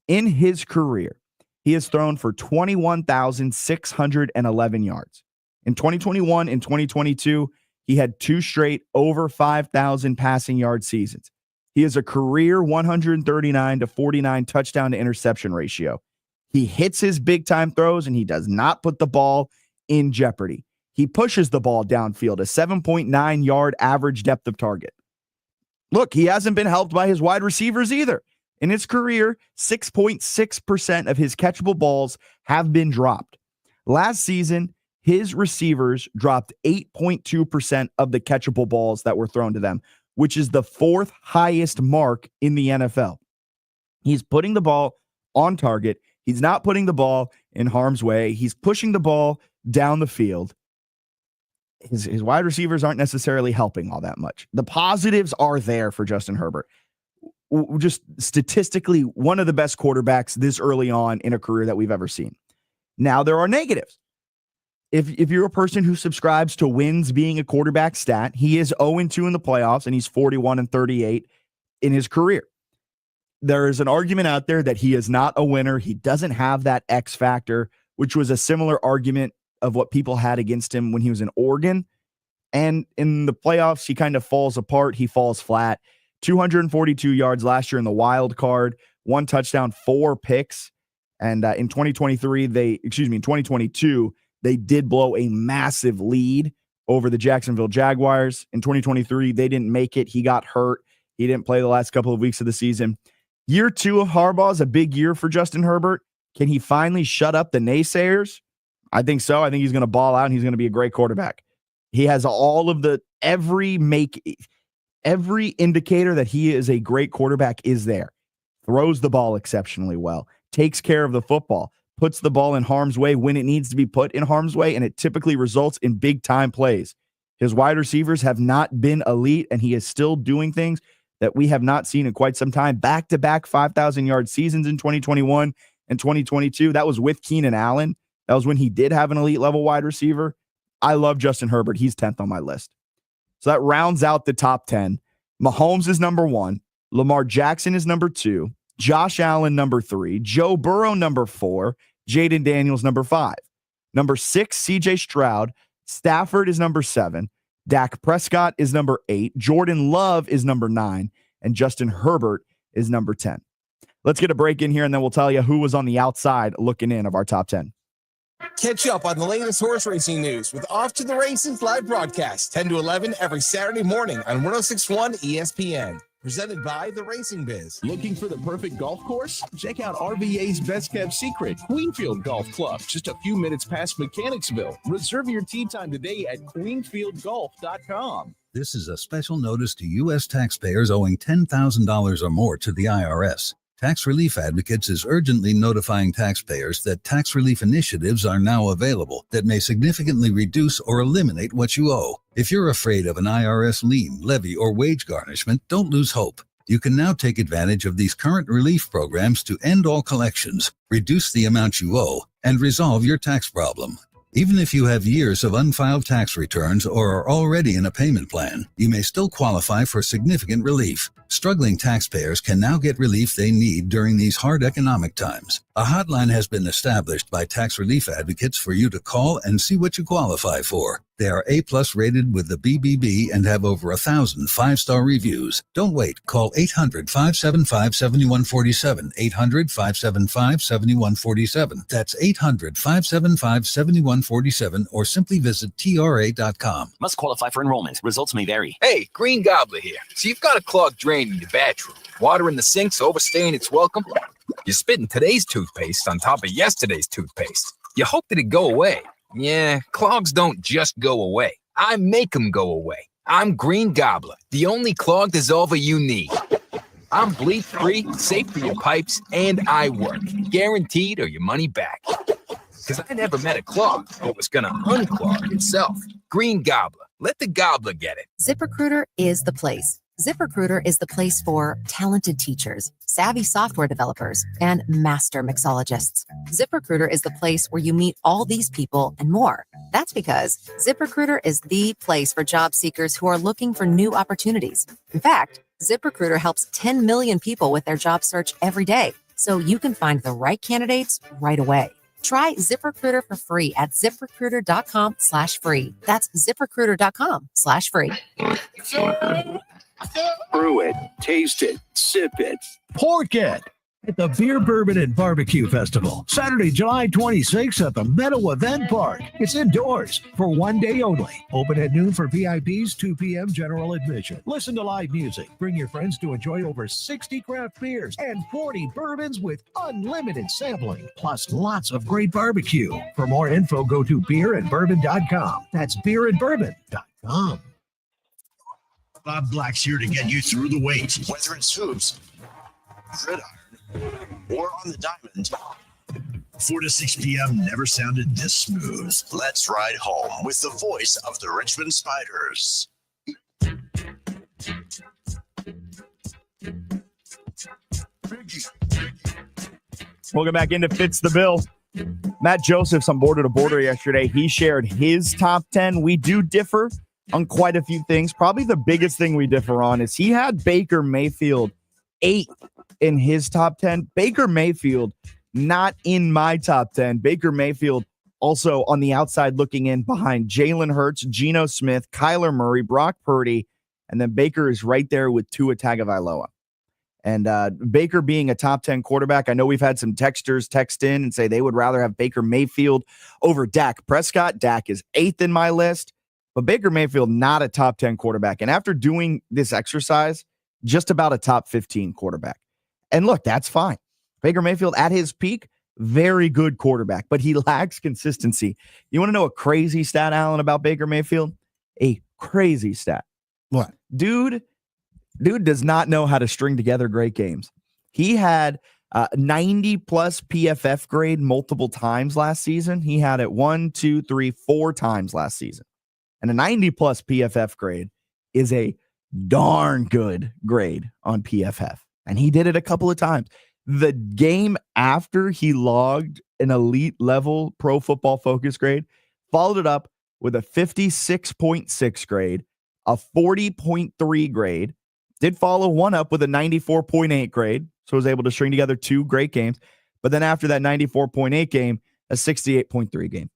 In his career, he has thrown for 21,611 yards. In 2021 and 2022, he had 2 straight over 5,000 passing yard seasons. He has a career 139 to 49 touchdown to interception ratio. He hits his big time throws and he does not put the ball in jeopardy. He pushes the ball downfield, a 7.9 yard average depth of target. Look, he hasn't been helped by his wide receivers either. In his career, 6.6% of his catchable balls have been dropped. Last season, his receivers dropped 8.2% of the catchable balls that were thrown to them, which is the 4th highest mark in the NFL. He's putting the ball on target. He's not putting the ball in harm's way. He's pushing the ball down the field. His wide receivers aren't necessarily helping all that much. The positives are there for Justin Herbert. Just statistically, one of the best quarterbacks this early on in a career that we've ever seen. Now there are negatives. If you're a person who subscribes to wins being a quarterback stat, he is 0-2 in the playoffs and he's 41-38 in his career. There is an argument out there that he is not a winner. He doesn't have that X factor, which was a similar argument of what people had against him when he was in Oregon. And in the playoffs, he kind of falls apart. He falls flat. 242 yards last year in the wild card, 1 touchdown, 4 picks. And in 2022, they did blow a massive lead over the Jacksonville Jaguars. In 2023, they didn't make it. He got hurt. He didn't play the last couple of weeks of the season. Year 2 of Harbaugh is a big year for Justin Herbert. Can he finally shut up the naysayers? I think so. I think he's going to ball out and he's going to be a great quarterback. He has all of the every indicator that he is a great quarterback is there. Throws the ball exceptionally well, takes care of the football, puts the ball in harm's way when it needs to be put in harm's way, and it typically results in big time plays. His wide receivers have not been elite, and he is still doing things that we have not seen in quite some time. Back-to-back 5,000-yard seasons in 2021 and 2022. That was with Keenan Allen. That was when he did have an elite level wide receiver. I love Justin Herbert. He's 10th on my list. So that rounds out the top 10. Mahomes is number 1. Lamar Jackson is number 2. Josh Allen, number 3. Joe Burrow, number 4. Jaden Daniels, number 5. Number 6, CJ Stroud. Stafford is number 7. Dak Prescott is number 8. Jordan Love is number 9. And Justin Herbert is number 10. Let's get a break in here, and then we'll tell you who was on the outside looking in of our top 10. Catch up on the latest horse racing news with Off to the Races live broadcast, 10 to 11 every Saturday morning on 106.1 ESPN. Presented by The Racing Biz. Looking for the perfect golf course? Check out RVA's best kept secret, Queenfield Golf Club, just a few minutes past Mechanicsville. Reserve your tee time today at queenfieldgolf.com. This is a special notice to U.S. taxpayers owing $10,000 or more to the IRS. Tax Relief Advocates is urgently notifying taxpayers that tax relief initiatives are now available that may significantly reduce or eliminate what you owe. If you're afraid of an IRS lien, levy, or wage garnishment, don't lose hope. You can now take advantage of these current relief programs to end all collections, reduce the amount you owe, and resolve your tax problem. Even if you have years of unfiled tax returns or are already in a payment plan, you may still qualify for significant relief. Struggling taxpayers can now get relief they need during these hard economic times. A hotline has been established by Tax Relief Advocates for you to call and see what you qualify for. They are A+ rated with the BBB and have over 1,000 5-star reviews. Don't wait. Call 800-575-7147. 800-575-7147. That's 800-575-7147 or simply visit TRA.com. Must qualify for enrollment. Results may vary. Hey, Green Gobbler here. So you've got a clogged drain in your bathroom. Water in the sink's overstaying its welcome. You're spitting today's toothpaste on top of yesterday's toothpaste. You hope that it go away. Yeah, clogs don't just go away. I make them go away. I'm Green Gobbler, the only clog dissolver you need. I'm bleach-free, safe for your pipes, and I work. Guaranteed or your money back. Because I never met a clog that was going to unclog itself. Green Gobbler. Let the gobbler get it. ZipRecruiter is the place. ZipRecruiter is the place for talented teachers, savvy software developers, and master mixologists. ZipRecruiter is the place where you meet all these people and more. That's because ZipRecruiter is the place for job seekers who are looking for new opportunities. In fact, ZipRecruiter helps 10 million people with their job search every day, so you can find the right candidates right away. Try ZipRecruiter for free at ZipRecruiter.com/free. That's ZipRecruiter.com/free. Brew it, taste it, sip it, pork it at the Beer, Bourbon, and Barbecue Festival, Saturday, July 26th at the Meadow Event Park. It's indoors for one day only. Open at noon for VIPs, 2 p.m. general admission. Listen to live music. Bring your friends to enjoy over 60 craft beers and 40 bourbons with unlimited sampling, plus lots of great barbecue. For more info, go to beerandbourbon.com. That's beerandbourbon.com. Bob Black's here to get you through the wait. Whether it's hoops, gridiron, or on the diamond, 4 to 6 p.m. never sounded this smooth. Let's ride home with the voice of the Richmond Spiders. Welcome back into Fitz the Bill. Matt Joseph's on Border to Border yesterday. He shared his top 10. We do differ on quite a few things. Probably the biggest thing we differ on is he had Baker Mayfield 8 in his top 10. Baker Mayfield not in my top 10. Baker Mayfield also on the outside looking in behind Jalen Hurts, Geno Smith, Kyler Murray, Brock Purdy, and then Baker is right there with Tua Tagovailoa. And Baker being a top 10 quarterback, I know we've had some texters text in and say they would rather have Baker Mayfield over Dak Prescott. Dak is 8th in my list. But Baker Mayfield, not a top 10 quarterback. And after doing this exercise, just about a top 15 quarterback. And look, that's fine. Baker Mayfield at his peak, very good quarterback, but he lacks consistency. You want to know a crazy stat, Alan, about Baker Mayfield? A crazy stat. What? Dude does not know how to string together great games. He had 90 plus PFF grade multiple times last season. He had it 1, 2, 3, 4 times last season. And a 90 plus PFF grade is a darn good grade on PFF. And he did it a couple of times. The game after he logged an elite level Pro Football Focus grade, followed it up with a 56.6 grade, a 40.3 grade, did follow one up with a 94.8 grade. So was able to string together 2 great games. But then after that 94.8 game, a 68.3 game.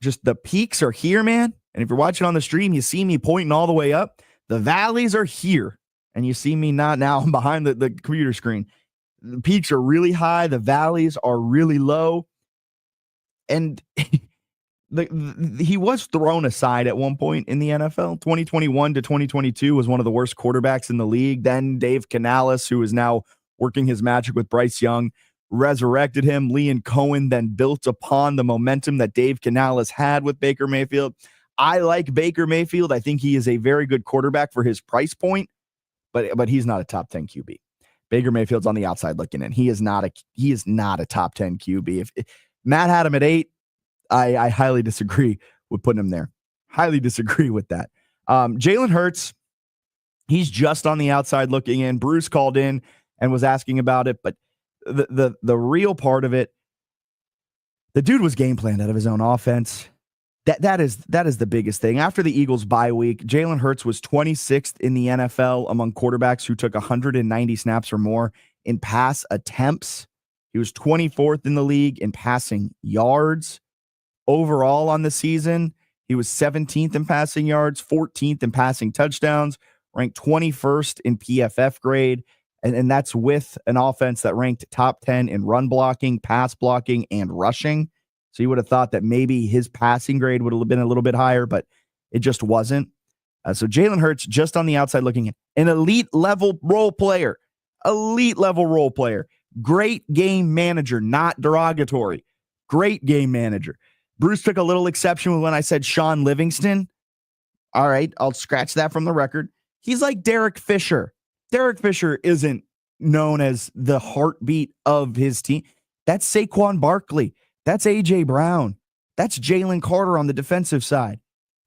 Just the peaks are here, man. And if you're watching on the stream, you see me pointing all the way up. The valleys are here. And you see me not now. I'm behind the computer screen. The peaks are really high. The valleys are really low. And he was thrown aside at one point in the NFL. 2021 to 2022 was one of the worst quarterbacks in the league. Then Dave Canales, who is now working his magic with Bryce Young, resurrected him. Liam Cohen then built upon the momentum that Dave Canales had with Baker Mayfield. I like Baker Mayfield. I think he is a very good quarterback for his price point, but he's not a top 10 QB. Baker Mayfield's on the outside looking in. He is not a top 10 QB. If Matt had him at 8, I highly disagree with putting him there. Highly disagree with that. Jalen Hurts, he's just on the outside looking in. Bruce called in and was asking about it, but the real part of it, the dude was game planned out of his own offense. That is the biggest thing. After the Eagles bye week, Jalen Hurts was 26th in the NFL among quarterbacks who took 190 snaps or more in pass attempts. He was 24th in the league in passing yards. Overall on the season, he was 17th in passing yards, 14th in passing touchdowns, ranked 21st in PFF grade. And that's with an offense that ranked top 10 in run blocking, pass blocking, and rushing. So you would have thought that maybe his passing grade would have been a little bit higher, but it just wasn't. So Jalen Hurts just on the outside looking in. An elite level role player. Great game manager, not derogatory. Great game manager. Bruce took a little exception when I said Sean Livingston. All right, I'll scratch that from the record. He's like Derek Fisher. Derek Fisher isn't known as the heartbeat of his team. That's Saquon Barkley. That's A.J. Brown. That's Jalen Carter on the defensive side.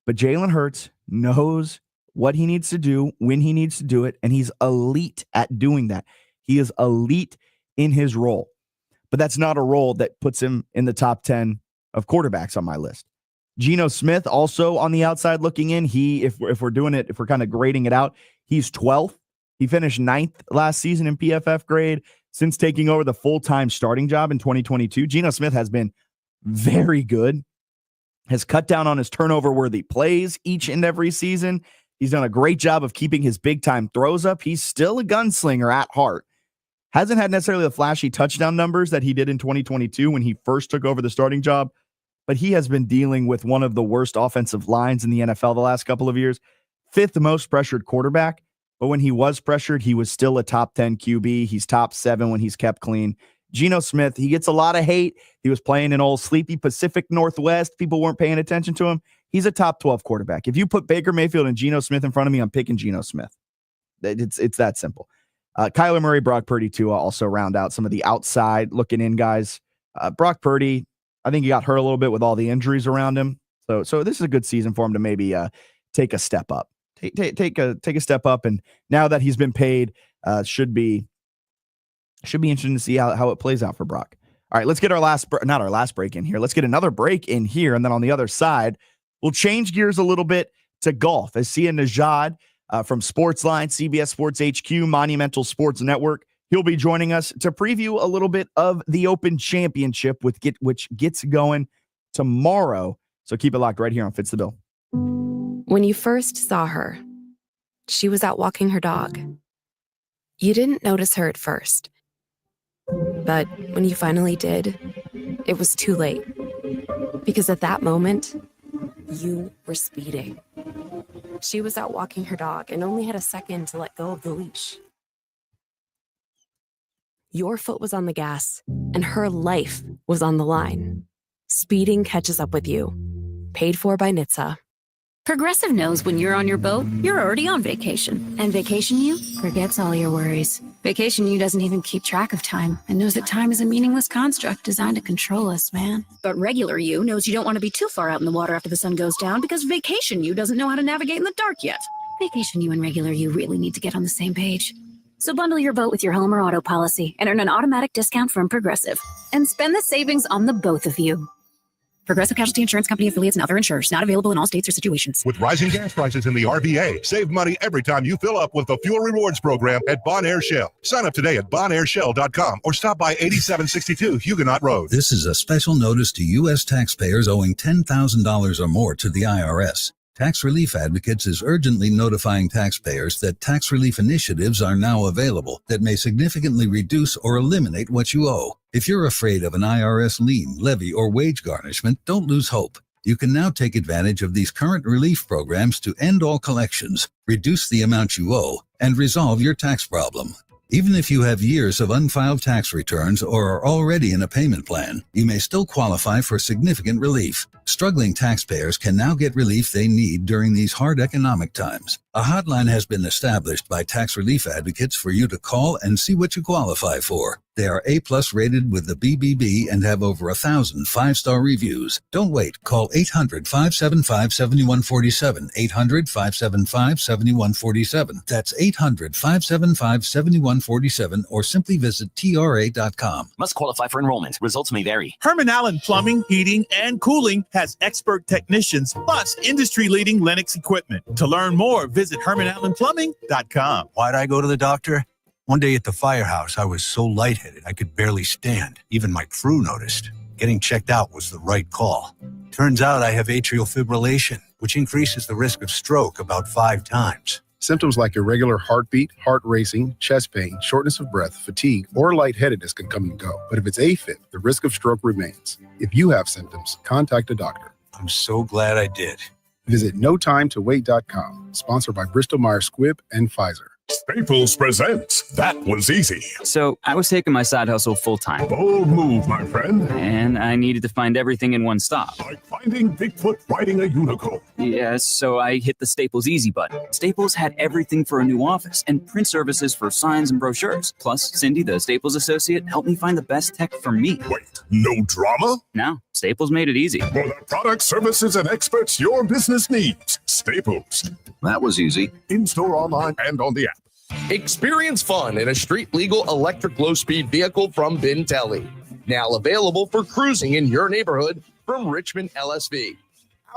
But Jalen Hurts knows what he needs to do, when he needs to do it, and he's elite at doing that. He is elite in his role, but that's not a role that puts him in the top 10 of quarterbacks on my list. Geno Smith also on the outside looking in. If we're doing it, if we're kind of grading it out, he's 12th. He finished 9th last season in PFF grade. Since taking over the full-time starting job in 2022, Geno Smith has been very good, has cut down on his turnover-worthy plays each and every season. He's done a great job of keeping his big-time throws up. He's still a gunslinger at heart. Hasn't had necessarily the flashy touchdown numbers that he did in 2022 when he first took over the starting job, but he has been dealing with one of the worst offensive lines in the NFL the last couple of years. 5th most pressured quarterback. But when he was pressured, he was still a top 10 QB. He's top 7 when he's kept clean. Geno Smith, he gets a lot of hate. He was playing in old sleepy Pacific Northwest. People weren't paying attention to him. He's a top 12 quarterback. If you put Baker Mayfield and Geno Smith in front of me, I'm picking Geno Smith. It's that simple. Kyler Murray, Brock Purdy, too, also round out some of the outside looking in guys. Brock Purdy, I think he got hurt a little bit with all the injuries around him. So this is a good season for him to maybe take a step up. Take a step up, and now that he's been paid, should be interesting to see how it plays out for Brock. All right, let's get not our last break in here. Let's get another break in here, and then on the other side, we'll change gears a little bit to golf. As Sia Najad from Sportsline, CBS Sports HQ, Monumental Sports Network, he'll be joining us to preview a little bit of the Open Championship, which gets going tomorrow. So keep it locked right here on Fitz the Bill. When you first saw her, she was out walking her dog. You didn't notice her at first. But when you finally did, it was too late. Because at that moment, you were speeding. She was out walking her dog and only had a second to let go of the leash. Your foot was on the gas, and her life was on the line. Speeding catches up with you. Paid for by NHTSA. Progressive knows when you're on your boat, you're already on vacation. And Vacation You forgets all your worries. Vacation You doesn't even keep track of time and knows that time is a meaningless construct designed to control us, man. But Regular You knows you don't want to be too far out in the water after the sun goes down because Vacation You doesn't know how to navigate in the dark yet. Vacation You and Regular You really need to get on the same page. So bundle your boat with your home or auto policy and earn an automatic discount from Progressive. And spend the savings on the both of you. Progressive Casualty Insurance Company affiliates and other insurers. Not available in all states or situations. With rising gas prices in the RVA, save money every time you fill up with the Fuel Rewards program at Bonaire Shell. Sign up today at BonaireShell.com or stop by 8762 Huguenot Road. This is a special notice to U.S. taxpayers owing $10,000 or more to the IRS. Tax Relief Advocates is urgently notifying taxpayers that tax relief initiatives are now available that may significantly reduce or eliminate what you owe. If you're afraid of an IRS lien, levy, or wage garnishment, don't lose hope. You can now take advantage of these current relief programs to end all collections, reduce the amount you owe, and resolve your tax problem. Even if you have years of unfiled tax returns or are already in a payment plan, you may still qualify for significant relief. Struggling taxpayers can now get relief they need during these hard economic times. A hotline has been established by Tax Relief Advocates for you to call and see what you qualify for. They are A+ rated with the BBB and have over 1,000 5-star reviews. Don't wait. Call 800-575-7147. 800-575-7147. That's 800-575-7147 or simply visit TRA.com. Must qualify for enrollment. Results may vary. Herman Allen Plumbing, Heating, and Cooling has expert technicians plus industry-leading Lennox equipment. To learn more, visit HermanAllenPlumbing.com. Why'd I go to the doctor? One day at the firehouse, I was so lightheaded I could barely stand. Even my crew noticed. Getting checked out was the right call. Turns out I have atrial fibrillation, which increases the risk of stroke about 5 times. Symptoms like irregular heartbeat, heart racing, chest pain, shortness of breath, fatigue, or lightheadedness can come and go. But if it's AFib, the risk of stroke remains. If you have symptoms, contact a doctor. I'm so glad I did. Visit NoTimeToWait.com, sponsored by Bristol-Myers Squibb and Pfizer. Staples presents That Was Easy. So I was taking my side hustle full-time. Bold move, my friend. And I needed to find everything in one stop. Like finding Bigfoot riding a unicorn. Yeah, so I hit the Staples Easy button. Staples had everything for a new office and print services for signs and brochures. Plus, Cindy, the Staples associate, helped me find the best tech for me. Wait, no drama? No, Staples made it easy. For the products, services, and experts your business needs. Staples. That was easy. In-store, online, and on the app. Experience fun in a street-legal electric low-speed vehicle from Bintelli. Now available for cruising in your neighborhood from Richmond LSV.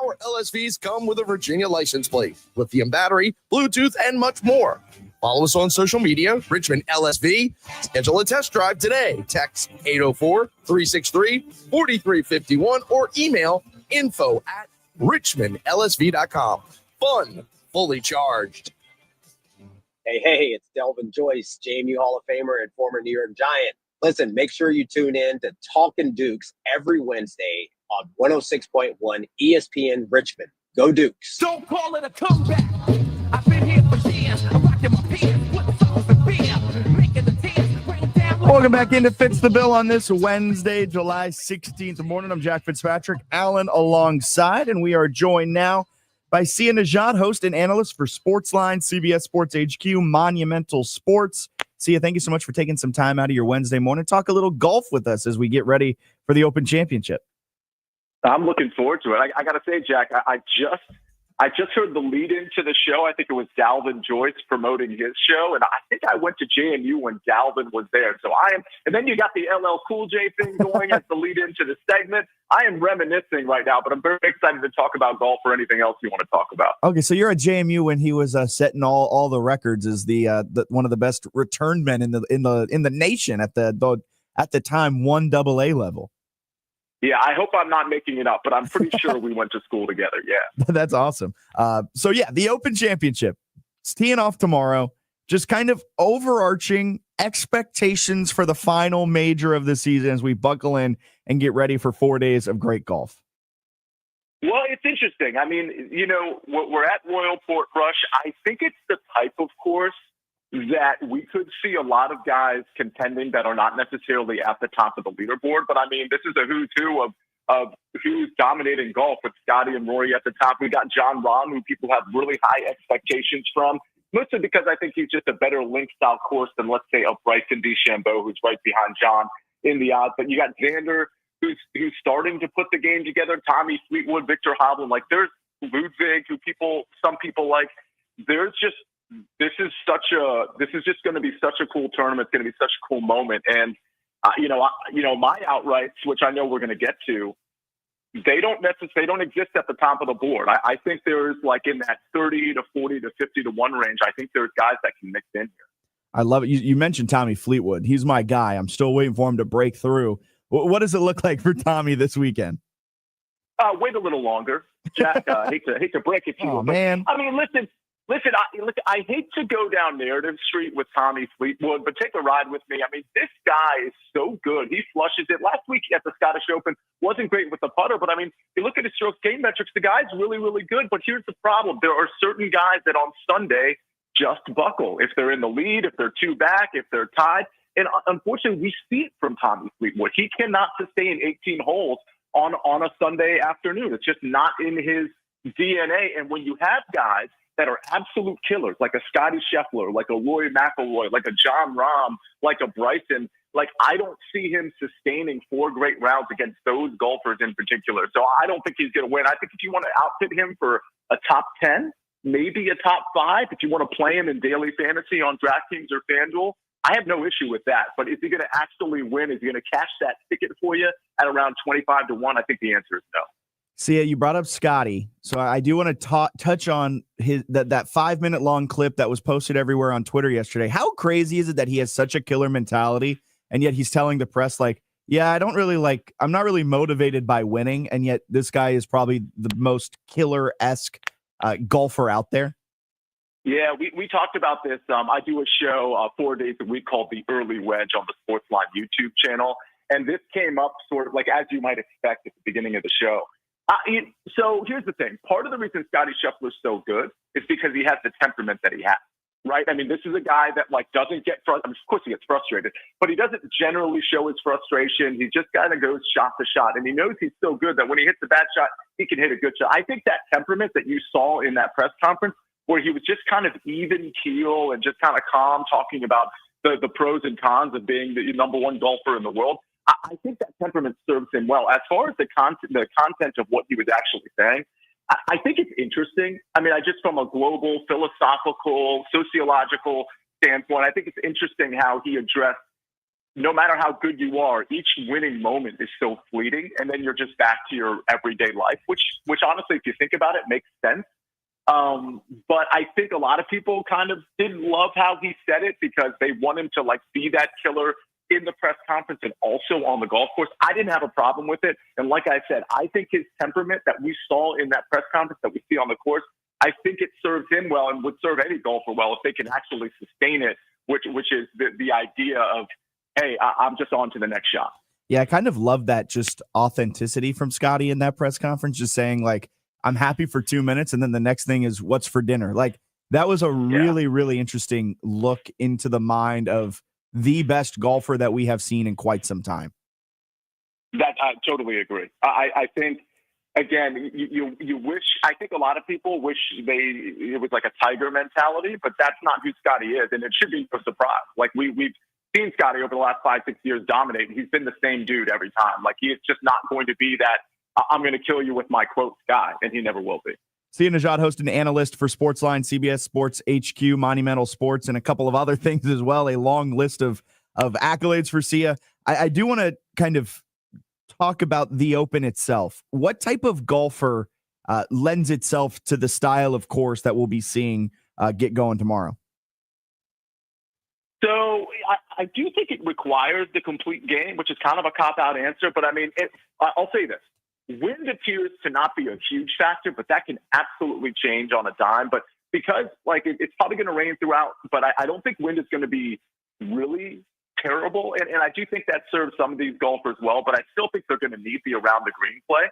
Our LSVs come with a Virginia license plate, lithium battery, Bluetooth, and much more. Follow us on social media, Richmond LSV. Schedule a test drive today. Text 804-363-4351 or email info@richmondlsv.com. Fun, fully charged. Hey, it's Delvin Joyce, JMU Hall of Famer and former New York Giant. Listen, make sure you tune in to Talkin' Dukes every Wednesday on 106.1 ESPN Richmond. Go Dukes. Don't call it a comeback. I've been here for years. I'm rocking my pants with the sauce and beer. Making the tears rain down. Welcome back into Fitz the Bill on this Wednesday, July 16th morning. I'm Jack Fitzpatrick, Allen alongside, and we are joined now by Sia Najad, host and analyst for Sportsline, CBS Sports HQ, Monumental Sports. Sia, thank you so much for taking some time out of your Wednesday morning. Talk a little golf with us as we get ready for the Open Championship. I'm looking forward to it. I got to say, Jack, I just heard the lead into the show. I think it was Dalvin Joyce promoting his show, and I think I went to JMU when Dalvin was there. So and then you got the LL Cool J thing going as the lead into the segment. I am reminiscing right now, but I'm very excited to talk about golf or anything else you want to talk about. Okay, so you're at JMU when he was setting all the records as the one of the best return men in the nation at the time 1AA level. Yeah, I hope I'm not making it up, but I'm pretty sure we went to school together. Yeah. That's awesome. So yeah, the Open Championship, it's teeing off tomorrow. Just kind of overarching expectations for the final major of the season as we buckle in and get ready for 4 days of great golf. Well, it's interesting. I mean, we're at Royal Portrush. I think it's the type of course that we could see a lot of guys contending that are not necessarily at the top of the leaderboard. But I mean, this is a who's who of who's dominating golf with Scotty and Rory at the top. We got John Rahm, who people have really high expectations from, mostly because I think he's just a better link style course than, let's say, a Bryson DeChambeau, who's right behind John in the odds. But you got Xander, who's starting to put the game together. Tommy Fleetwood, Victor Hovland. Like, there's Ludwig, who some people like. There's just This is just going to be such a cool tournament. It's going to be such a cool moment. And, my outrights, which I know we're going to get to, they don't exist at the top of the board. I think there's like in that 30 to 40 to 50 to 1 range. I think there's guys that can mix in here. I love it. You mentioned Tommy Fleetwood. He's my guy. I'm still waiting for him to break through. What does it look like for Tommy this weekend? Wait a little longer, Jack. Hate to break it to you. Oh, man. I mean, listen, I hate to go down narrative street with Tommy Fleetwood, but take a ride with me. I mean, this guy is so good. He flushes it. Last week at the Scottish Open, wasn't great with the putter, but I mean, you look at his stroke gain metrics, the guy's really, really good. But here's the problem. There are certain guys that on Sunday just buckle. If they're in the lead, if they're 2 back, if they're tied. And unfortunately, we see it from Tommy Fleetwood. He cannot sustain 18 holes on a Sunday afternoon. It's just not in his DNA. And when you have guys that are absolute killers, like a Scotty Scheffler, like a Rory McIlroy, like a John Rahm, like a Bryson, like I don't see him sustaining 4 great rounds against those golfers in particular. So I don't think he's going to win. I think if you want to outfit him for a top 10, maybe a top 5, if you want to play him in daily fantasy on DraftKings or FanDuel, I have no issue with that. But is he going to actually win? Is he going to cash that ticket for you at around 25 to 1? I think the answer is no. See, you brought up Scotty, so I do want to touch on that 5-minute long clip that was posted everywhere on Twitter yesterday. How crazy is it that he has such a killer mentality, and yet he's telling the press, like, yeah, I'm not really motivated by winning, and yet this guy is probably the most killer-esque golfer out there? Yeah, we talked about this. I do a show 4 days a week called The Early Wedge on the Sportsline YouTube channel, and this came up sort of like as you might expect at the beginning of the show. So here's the thing. Part of the reason Scotty Scheffler is so good is because he has the temperament that he has. right? I mean, this is a guy that like doesn't get frustrated. I mean, of course he gets frustrated, but he doesn't generally show his frustration. He just kind of goes shot to shot, and he knows he's so good that when he hits a bad shot, he can hit a good shot. I think that temperament that you saw in that press conference, where he was just kind of even keel and just kind of calm, talking about the pros and cons of being the number one golfer in the world. I think that temperament serves him well. As far as the content of what he was actually saying, I think it's interesting. I mean, just from a global, philosophical, sociological standpoint, I think it's interesting how he addressed, no matter how good you are, each winning moment is so fleeting, and then you're just back to your everyday life, which honestly, if you think about it, makes sense. But I think a lot of people kind of didn't love how he said it because they want him to like be that killer in the press conference and also on the golf course. I didn't have a problem with it. And like I said, I think his temperament that we saw in that press conference that we see on the course, I think it serves him well and would serve any golfer well if they can actually sustain it, which is the idea of, hey, I'm just on to the next shot. Yeah, I kind of love that just authenticity from Scotty in that press conference, just saying like, I'm happy for 2 minutes. And then the next thing is what's for dinner. Like that was a really, really interesting look into the mind of the best golfer that we have seen in quite some time. That I totally agree. I think, again, you wish, I think a lot of people wish it was like a Tiger mentality, but that's not who Scotty is. And it should be no surprise. Like we've seen Scotty over the last 5-6 years dominate. He's been the same dude every time. Like he is just not going to be that I'm going to kill you with my quotes guy, and he never will be. Sia Nejad, host and analyst for Sportsline, CBS Sports HQ, Monumental Sports, and a couple of other things as well. A long list of accolades for Sia. I do want to kind of talk about the Open itself. What type of golfer lends itself to the style of course that we'll be seeing get going tomorrow? So I do think it requires the complete game, which is kind of a cop-out answer. But I mean, I'll say this. Wind appears to not be a huge factor, but that can absolutely change on a dime. But because like it's probably going to rain throughout, but I don't think wind is going to be really terrible. And I do think that serves some of these golfers well, but I still think they're going to need the around the green play,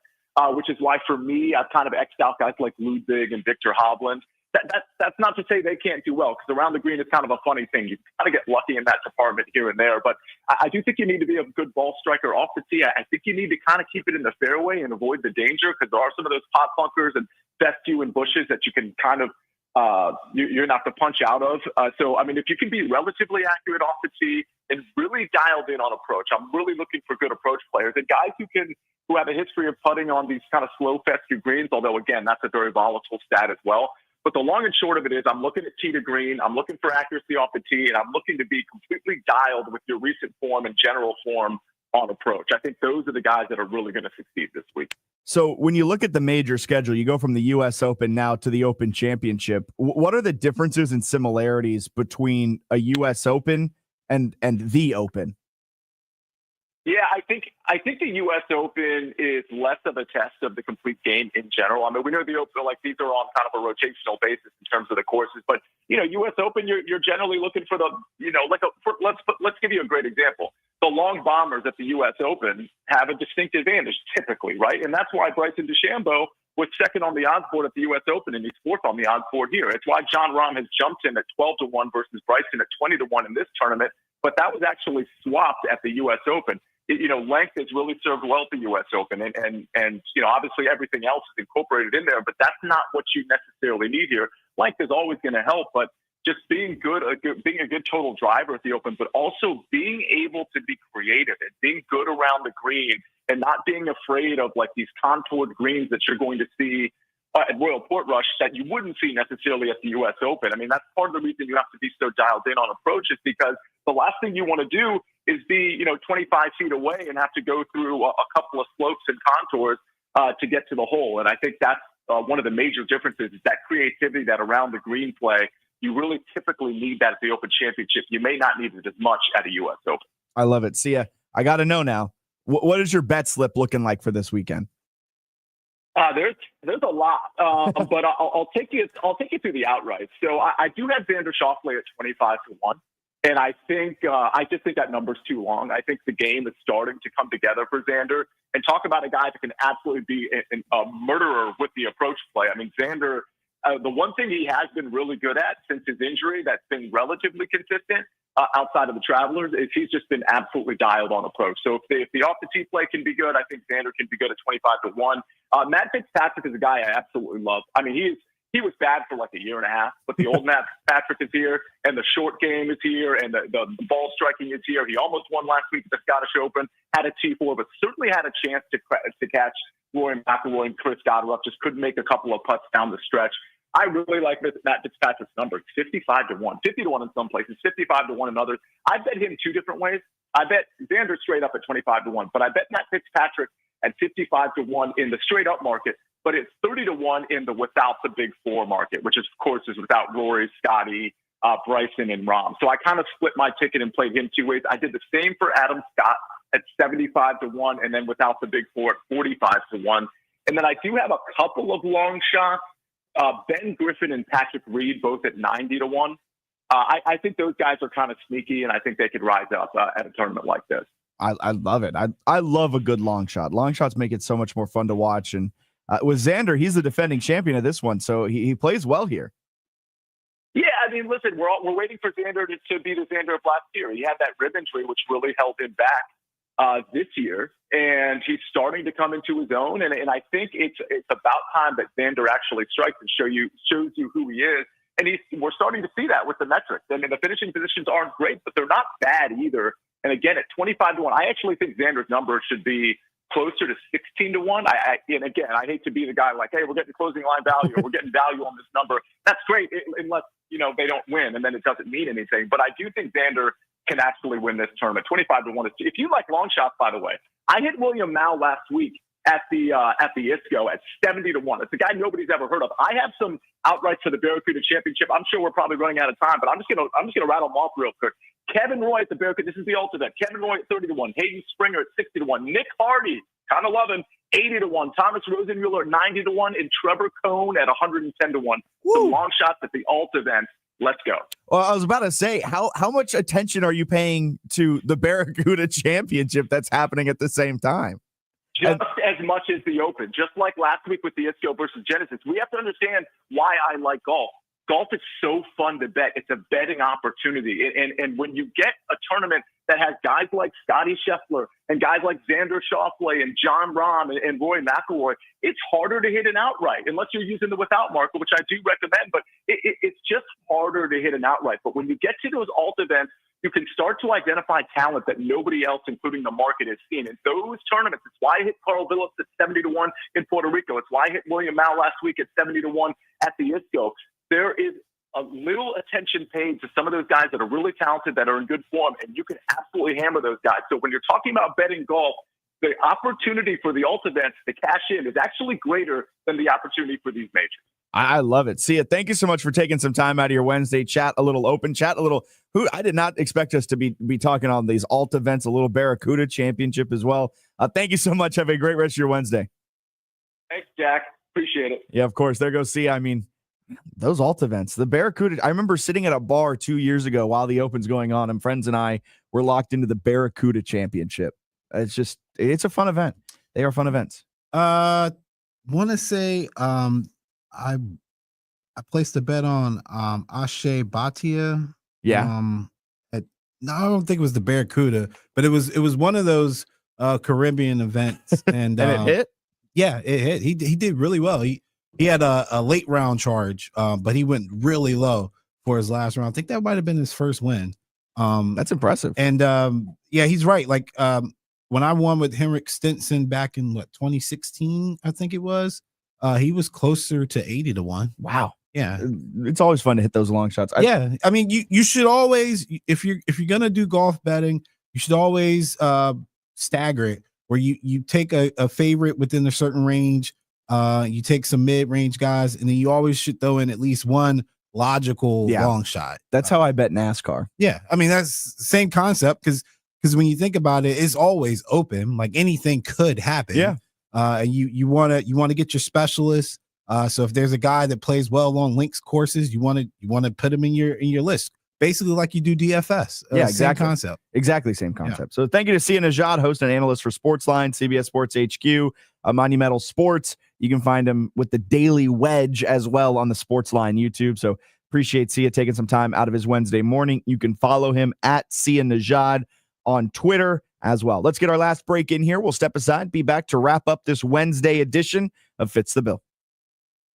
which is why for me, I've kind of X'd out guys like Ludwig and Victor Hovland. That's not to say they can't do well, because around the green is kind of a funny thing. You kind of get lucky in that department here and there. But I do think you need to be a good ball striker off the tee. I think you need to kind of keep it in the fairway and avoid the danger, because there are some of those pot bunkers and fescue and bushes that you can kind of you're not to punch out of. So, I mean, if you can be relatively accurate off the tee and really dialed in on approach, I'm really looking for good approach players and guys who have a history of putting on these kind of slow fescue greens, although, again, that's a very volatile stat as well. But the long and short of it is I'm looking at tee to green, I'm looking for accuracy off the tee, and I'm looking to be completely dialed with your recent form and general form on approach. I think those are the guys that are really going to succeed this week. So when you look at the major schedule, you go from the U.S. Open now to the Open Championship. What are the differences and similarities between a U.S. Open and the Open? Yeah, I think the U.S. Open is less of a test of the complete game in general. I mean, we know the Open, like these are on kind of a rotational basis in terms of the courses, but U.S. Open, you're generally looking for the, let's give you a great example. The long bombers at the U.S. Open have a distinct advantage typically, right? And that's why Bryson DeChambeau was second on the odds board at the U.S. Open, and he's fourth on the odds board here. It's why Jon Rahm has jumped in at 12-1 versus Bryson at 20-1 in this tournament, but that was actually swapped at the U.S. Open. Length has really served well at the U.S. Open, and obviously everything else is incorporated in there, but that's not what you necessarily need here. Length is always going to help, but just being a good total driver at the Open, but also being able to be creative and being good around the green and not being afraid of like these contoured greens that you're going to see at Royal Portrush that you wouldn't see necessarily at the U.S. Open. I mean, that's part of the reason you have to be so dialed in on approach, is because the last thing you want to do is be, 25 feet away and have to go through a couple of slopes and contours to get to the hole. And I think that's one of the major differences, is that creativity, that around the green play. You really typically need that at the Open Championship. You may not need it as much at a U.S. Open. I love it. Sia, I got to know now, what is your bet slip looking like for this weekend? There's a lot, but I'll take you through the outright. So I do have Xander Schauffele at 25-1, and I just think that number's too long. I think the game is starting to come together for Xander, and talk about a guy that can absolutely be a murderer with the approach play. I mean, Xander The one thing he has been really good at since his injury that's been relatively consistent outside of the Travelers is he's just been absolutely dialed on approach. So if the off-the-tee play can be good, I think Xander can be good at 25-1. Matt Fitzpatrick is a guy I absolutely love. I mean, he was bad for like a year and a half, but the old Matt Patrick is here, and the short game is here, and the ball striking is here. He almost won last week at the Scottish Open, had a T4, but certainly had a chance to catch Rory McIlroy and Chris Gotterup. Just couldn't make a couple of putts down the stretch. I really like Matt Fitzpatrick's number, 55-1, 50-1 in some places, 55-1 in others. I bet him two different ways. I bet Xander straight up at 25-1, but I bet Matt Fitzpatrick at 55-1 in the straight up market. But it's 30-1 in the without the big four market, which is, of course, is without Rory, Scotty, Bryson, and Rahm. So I kind of split my ticket and played him two ways. I did the same for Adam Scott at 75-1, and then without the big four at 45-1. And then I do have a couple of long shots. Ben Griffin and Patrick Reed both at 90-1. I think those guys are kind of sneaky, and I think they could rise up at a tournament like this. I love it. I love a good long shot. Long shots make it so much more fun to watch. And with Xander, he's the defending champion of this one, so he plays well here. Yeah, I mean, listen, we're waiting for Xander to be the Xander of last year. He had that rib injury, which really held him back this year, and he's starting to come into his own. And I think it's about time that Xander actually strikes and shows you who he is. And we're starting to see that with the metrics. I mean, the finishing positions aren't great, but they're not bad either. And again, at 25-1, I actually think Xander's number should be closer to 16-1. And again, I hate to be the guy like, hey, we're getting closing line value, or we're getting value on this number. That's great, unless they don't win, and then it doesn't mean anything. But I do think Xander can actually win this tournament. 25-1 is. If you like long shots, by the way, I hit William Mao last week at the ISCO at 70-1. It's a guy nobody's ever heard of. I have some outrights for the Barracuda Championship. I'm sure we're probably running out of time, but I'm just gonna rattle them off real quick. Kevin Roy at the Barracuda. This is the ultimate. Kevin Roy at 30-1. Hayden Springer at 60-1. Nick Hardy, kind of love him, 80-1. Thomas Rosenmuller at 90-1, and Trevor Cohn at 110-1. Some long shots at the alt event. Let's go. Well, I was about to say, how much attention are you paying to the Barracuda Championship that's happening at the same time? Just as much as the Open. Just like last week with the ISCO versus Genesis. We have to understand why I like golf. Golf is so fun to bet. It's a betting opportunity. And when you get a tournament that has guys like Scotty Scheffler and guys like Xander Schauffele and John Rahm and Rory McIlroy, it's harder to hit an outright unless you're using the without marker, which I do recommend, but it's just harder to hit an outright. But when you get to those alt events, you can start to identify talent that nobody else, including the market, has seen. In those tournaments, it's why I hit Carl Billups at 70-1 in Puerto Rico. It's why I hit William Mao last week at 70-1 at the ISCO. There is a little attention paid to some of those guys that are really talented, that are in good form, and you can absolutely hammer those guys. So when you're talking about betting golf, the opportunity for the alt events to cash in is actually greater than the opportunity for these majors. I love it. Sia, thank you so much for taking some time out of your Wednesday chat, a little open chat, a little who I did not expect us to be talking on these alt events, a little Barracuda Championship as well. Thank you so much. Have a great rest of your Wednesday. Thanks, Jack. Appreciate it. Yeah, of course. There goes Sia. I mean, those alt events, the Barracuda. I remember sitting at a bar 2 years ago while the Open's going on, and friends and I were locked into the Barracuda Championship. It's a fun event. They are fun events. Want to say, I placed a bet on Ashe Bhatia. Yeah. I don't think it was the Barracuda, but it was one of those Caribbean events, and and it hit. Yeah, it hit. He did really well. He had a late round charge, but he went really low for his last round. I think that might have been his first win. That's impressive. And yeah, he's right. Like when I won with Henrik Stenson back in 2016, I think it was. He was closer to 80-1. Wow. Yeah, it's always fun to hit those long shots. I mean, you should always, if you're gonna do golf betting, you should always stagger it, where you take a favorite within a certain range, you take some mid-range guys, and then you always should throw in at least one logical long shot. That's how I bet NASCAR. Yeah, I mean that's the same concept, because when you think about it, it's always open. Like anything could happen. Yeah. You want to get your specialists. So if there's a guy that plays well on links courses, you want to put him in your list, basically like you do DFS. Yeah, exactly. exactly. Same concept. Exactly same concept. So thank you to Sia Najad, host and analyst for Sportsline, CBS Sports HQ, Monumental Sports. You can find him with the Daily Wedge as well on the Sportsline YouTube. So appreciate Sia taking some time out of his Wednesday morning. You can follow him at Sia Najad on Twitter as well. Let's get our last break in here. We'll step aside, be back to wrap up this Wednesday edition of Fitz the Bill.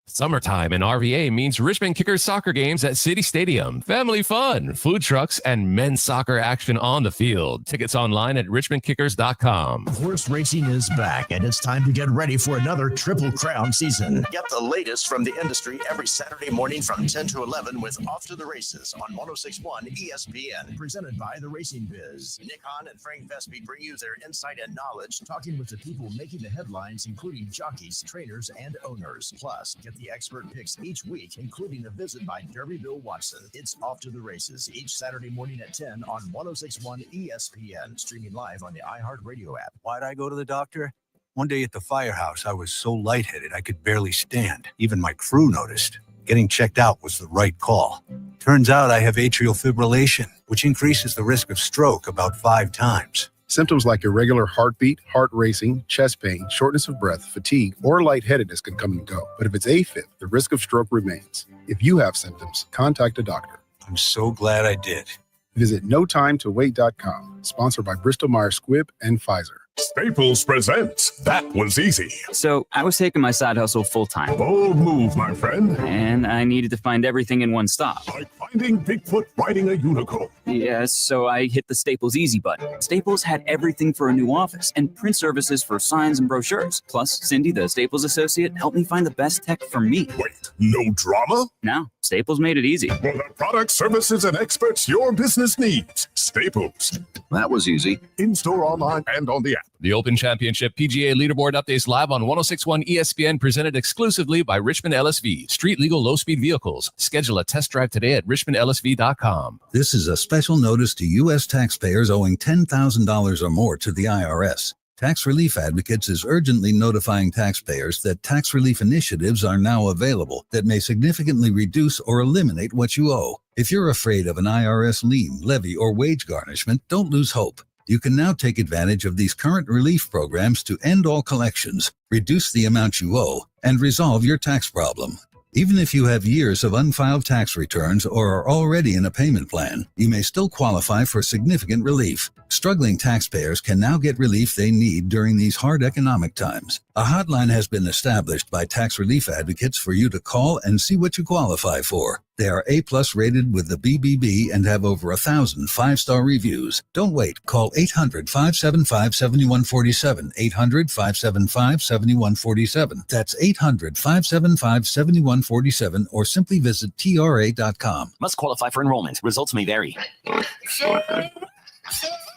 Summertime in RVA means Richmond Kickers soccer games at City Stadium. Family fun, food trucks, and men's soccer action on the field. Tickets online at richmondkickers.com. Horse racing is back, and it's time to get ready for another Triple Crown season. Get the latest from the industry every Saturday morning from 10 to 11 with Off to the Races on 106.1 ESPN. Presented by The Racing Biz. Nick Hahn and Frank Vespi bring you their insight and knowledge. Talking with the people making the headlines, including jockeys, trainers, and owners. Plus, get the expert picks each week, including a visit by Derby Bill Watson. It's Off to the Races each Saturday morning at 10 on 106.1 ESPN. Streaming live on the iHeartRadio app. Why'd I go to the doctor? One day at the firehouse, I was so lightheaded I could barely stand. Even my crew noticed. Getting checked out was the right call. Turns out I have atrial fibrillation, which increases the risk of stroke about 5 times. Symptoms like irregular heartbeat, heart racing, chest pain, shortness of breath, fatigue, or lightheadedness can come and go. But if it's AFib, the risk of stroke remains. If you have symptoms, contact a doctor. I'm so glad I did. Visit notimetowait.com. Sponsored by Bristol Myers Squibb and Pfizer. Staples presents That Was Easy. So I was taking my side hustle full time. Bold move, my friend. And I needed to find everything in one stop. Like finding Bigfoot riding a unicorn. Yes, so I hit the Staples Easy button. Staples had everything for a new office and print services for signs and brochures. Plus, Cindy, the Staples associate, helped me find the best tech for me. Wait, no drama? No, Staples made it easy. For the products, services, and experts your business needs. Staples. That was easy. In-store, online, and on the app. The Open Championship PGA Leaderboard updates live on 106.1 ESPN, presented exclusively by Richmond LSV. Street legal low-speed vehicles. Schedule a test drive today at richmondlsv.com. This is a special notice to U.S. taxpayers owing $10,000 or more to the IRS. Tax Relief Advocates is urgently notifying taxpayers that tax relief initiatives are now available that may significantly reduce or eliminate what you owe. If you're afraid of an IRS lien, levy, or wage garnishment, don't lose hope. You can now take advantage of these current relief programs to end all collections, reduce the amount you owe, and resolve your tax problem. Even if you have years of unfiled tax returns or are already in a payment plan, you may still qualify for significant relief. Struggling taxpayers can now get relief they need during these hard economic times. A hotline has been established by Tax Relief Advocates for you to call and see what you qualify for. They are A+ rated with the BBB and have over 1,000 5-star reviews. Don't wait. Call 800-575-7147. 800-575-7147. That's 800-575-7147, or simply visit TRA.com. Must qualify for enrollment. Results may vary.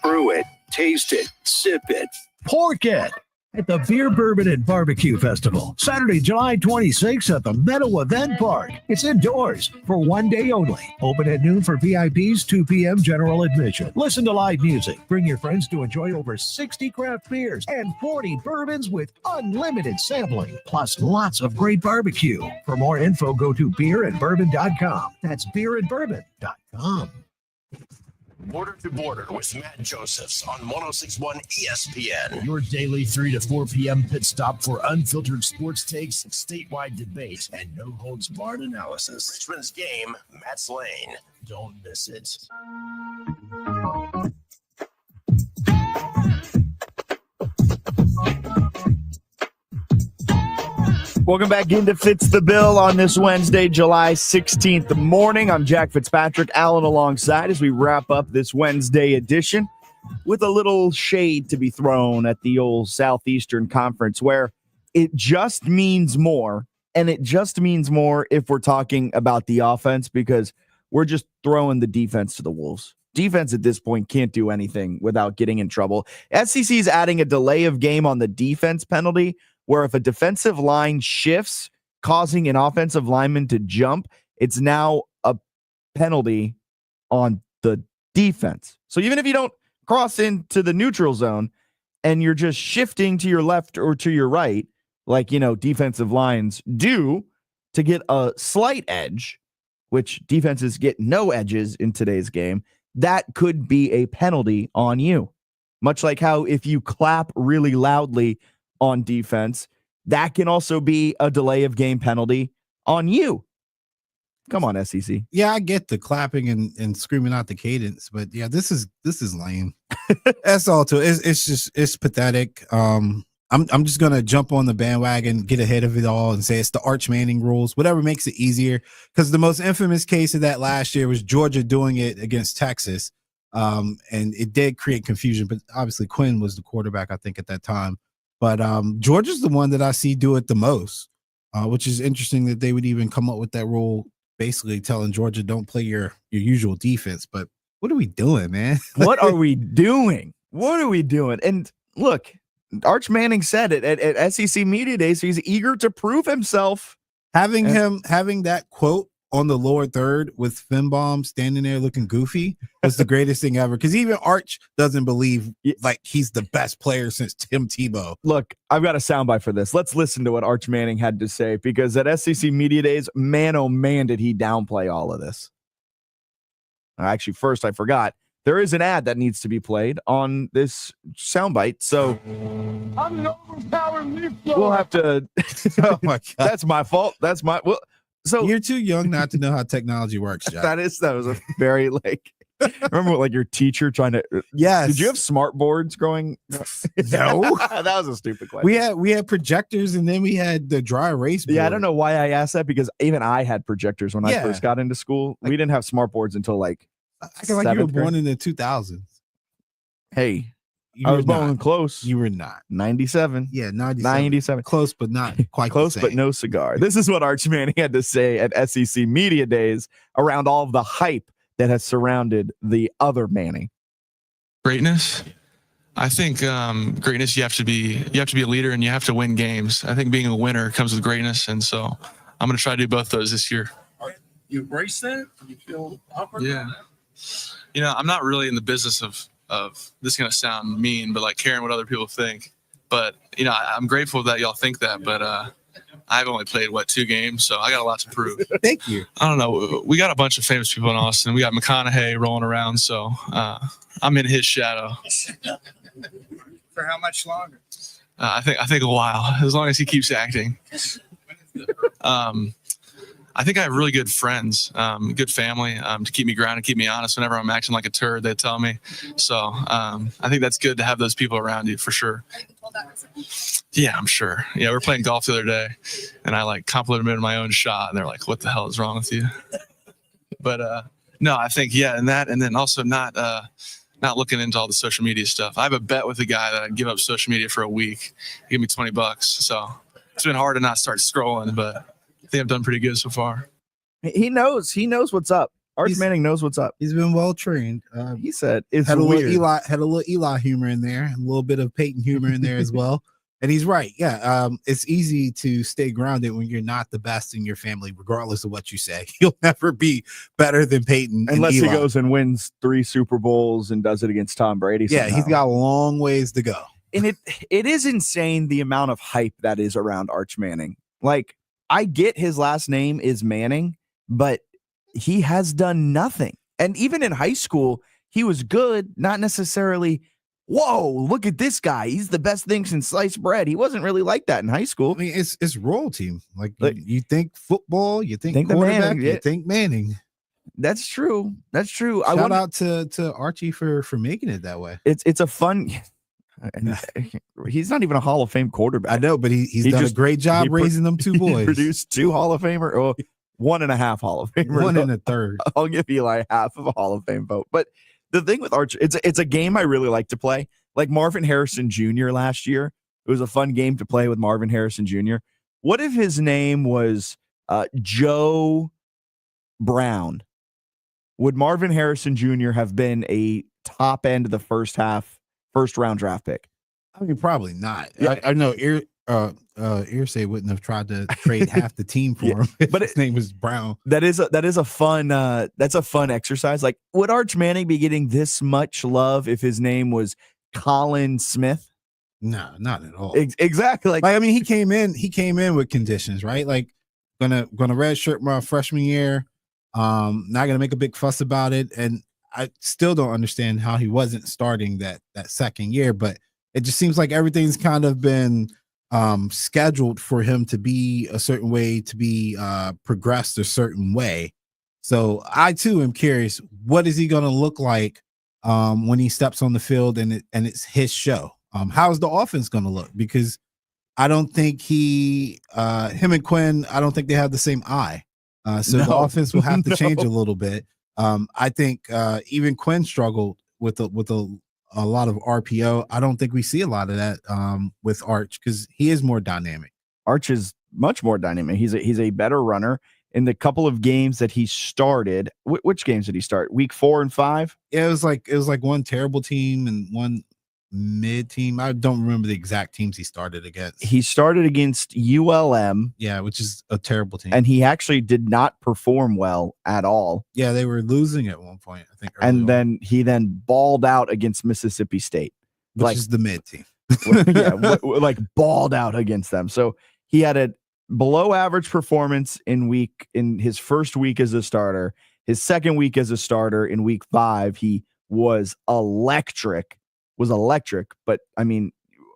Brew it, taste it, sip it, pork it at the Beer, Bourbon, and Barbecue Festival, Saturday, July 26th at the Meadow Event Park. It's indoors for one day only. Open at noon for VIPs, 2 p.m. general admission. Listen to live music. Bring your friends to enjoy over 60 craft beers and 40 bourbons with unlimited sampling, plus lots of great barbecue. For more info, go to beerandbourbon.com. That's beerandbourbon.com. Border to Border with Matt Josephs on 106.1 ESPN. Your daily 3 to 4 p.m. pit stop for unfiltered sports takes, statewide debate, and no-holds-barred analysis. Richmond's game, Matt's Lane. Don't miss it. Welcome back into Fitz the Bill on this Wednesday, July 16th morning. I'm Jack Fitzpatrick, Allen alongside as we wrap up this Wednesday edition with a little shade to be thrown at the old Southeastern Conference, where it just means more, and it just means more if we're talking about the offense, because we're just throwing the defense to the wolves. Defense at this point can't do anything without getting in trouble. SEC is adding a delay of game on the defense penalty, where if a defensive line shifts, causing an offensive lineman to jump, it's now a penalty on the defense. So even if you don't cross into the neutral zone and you're just shifting to your left or to your right, like, defensive lines do to get a slight edge, which defenses get no edges in today's game, that could be a penalty on you. Much like how if you clap really loudly on defense, that can also be a delay of game penalty on you. Come on, SEC. Yeah, I get the clapping and screaming out the cadence, but yeah, this is lame. That's all too. It's pathetic. I'm just gonna jump on the bandwagon, get ahead of it all, and say it's the Arch Manning rules, whatever makes it easier. Because the most infamous case of that last year was Georgia doing it against Texas, and it did create confusion. But obviously, Quinn was the quarterback, I think, at that time. But Georgia's the one that I see do it the most, which is interesting that they would even come up with that rule, basically telling Georgia don't play your usual defense. But what are we doing, man? What are we doing? What are we doing? And look. Arch Manning said it at SEC Media Days. So he's eager to prove himself. Having that quote on the lower third with Finbaum standing there looking goofy was the greatest thing ever. Because even Arch doesn't believe like he's the best player since Tim Tebow. Look, I've got a soundbite for this. Let's listen to what Arch Manning had to say, because at SEC Media Days, man, oh man, did he downplay all of this. Actually, first I forgot. There is an ad that needs to be played on this soundbite, so I'm an overpowered leaf blower. we'll have to. Oh my God, that's my fault. That's my So you're too young not to know how technology works, Jack. that was a very like. Remember like your teacher trying to? Yes. Did you have smart boards growing? No, that was a stupid question. We had projectors, and then we had the dry erase board. Yeah, I don't know why I asked that, because even I had projectors when I first got into school. We didn't have smart boards until like. I feel like you were born in the 2000s. Hey, I was born close. You were not. 97. Yeah, 97. Close, but not quite close, but no cigar. This is what Arch Manning had to say at SEC Media Days around all of the hype that has surrounded the other Manning. Greatness. I think greatness. You have to be a leader, and you have to win games. I think being a winner comes with greatness, and so I'm going to try to do both those this year. You embrace that? You feel awkward? Yeah. You know, I'm not really in the business of this is going to sound mean, but like caring what other people think. But, you know, I'm grateful that y'all think that, but I've only played, 2 games, so I got a lot to prove. Thank you. I don't know. We got a bunch of famous people in Austin. We got McConaughey rolling around, so I'm in his shadow. For how much longer? I think a while, as long as he keeps acting. I think I have really good friends, good family to keep me grounded, keep me honest. Whenever I'm acting like a turd, they tell me. So I think that's good to have those people around you for sure. Yeah, I'm sure. Yeah, we were playing golf the other day, and I like complimented my own shot, and they're like, "What the hell is wrong with you?" But no, I think and then also not looking into all the social media stuff. I have a bet with a guy that I'd give up social media for a week. Give me $20. So it's been hard to not start scrolling, but I think I've done pretty good so far. He knows what's up. Arch Manning knows what's up. He's been well trained. He said it's had a weird. little Eli humor in there, a little bit of Peyton humor in there as well. And he's right. Yeah, it's easy to stay grounded when you're not the best in your family, regardless of what you say. You'll never be better than Peyton, unless he Eli. goes and wins 3 Super Bowls and does it against Tom Brady. Yeah, somehow. he's got a long ways to go. And it is insane the amount of hype that is around Arch Manning. Like, I get his last name is Manning, but he has done nothing. And even in high school, he was good, not necessarily, whoa, look at this guy. He's the best thing since sliced bread. He wasn't really like that in high school. I mean, it's royalty. Like you think football, you think the quarterback, Manning, you think Manning. That's true. That's true. Shout out to Archie for making it that way. It's a fun. He's not even a Hall of Fame quarterback. I know, but he's done a great job raising them 2 boys. He produced 2 Hall of Famer, or 1.5 Hall of Famer. 1 and a third. I'll give Eli half of a Hall of Fame vote. But the thing with Arch, it's a game I really like to play. Like Marvin Harrison Jr. last year, it was a fun game to play with Marvin Harrison Jr. What if his name was Joe Brown? Would Marvin Harrison Jr. have been a top end of the first round draft pick? I mean, probably not. Yeah. I know Irsay wouldn't have tried to trade half the team for him if his name was Brown. That is a fun exercise. Like, would Arch Manning be getting this much love if his name was Colin Smith? No, not at all. Exactly. Like, I mean, he came in with conditions, right? Like, gonna redshirt my freshman year. Not gonna make a big fuss about it. And I still don't understand how he wasn't starting that second year, but it just seems like everything's kind of been scheduled for him to be a certain way, to be progressed a certain way. So I too am curious, what is he going to look like when he steps on the field and it's his show? How's the offense going to look? Because I don't think him and Quinn, I don't think they have the same eye. So the offense will have to change a little bit. I think even Quinn struggled with a lot of RPO. I don't think we see a lot of that with Arch because he is more dynamic. Arch is much more dynamic. He's a better runner. In the couple of games that he started, which games did he start? Week 4 and 5? Yeah, it was like one terrible team and one mid team. I don't remember the exact teams he started against. He started against ULM. Yeah, which is a terrible team. And he actually did not perform well at all. Yeah, they were losing at one point, I think. And then he balled out against Mississippi State. Which is the mid team. Yeah, like balled out against them. So he had a below average performance in his first week as a starter. His second week as a starter in week 5, he was electric. But I mean,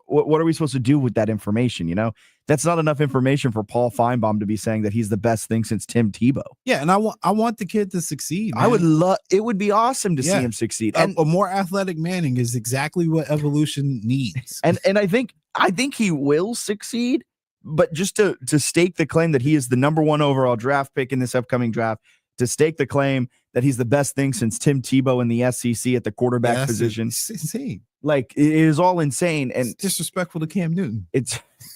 what are we supposed to do with that information? You know, that's not enough information for Paul Feinbaum to be saying that he's the best thing since Tim Tebow. Yeah, and I want the kid to succeed. Man. I would love. It would be awesome to see him succeed. And a more athletic Manning is exactly what evolution needs. And I think he will succeed. But just to stake the claim that he is the number 1 overall draft pick in this upcoming draft, to stake the claim that he's the best thing since Tim Tebow in the SEC at the quarterback position. It's insane. Like, it is all insane. And it's disrespectful to Cam Newton.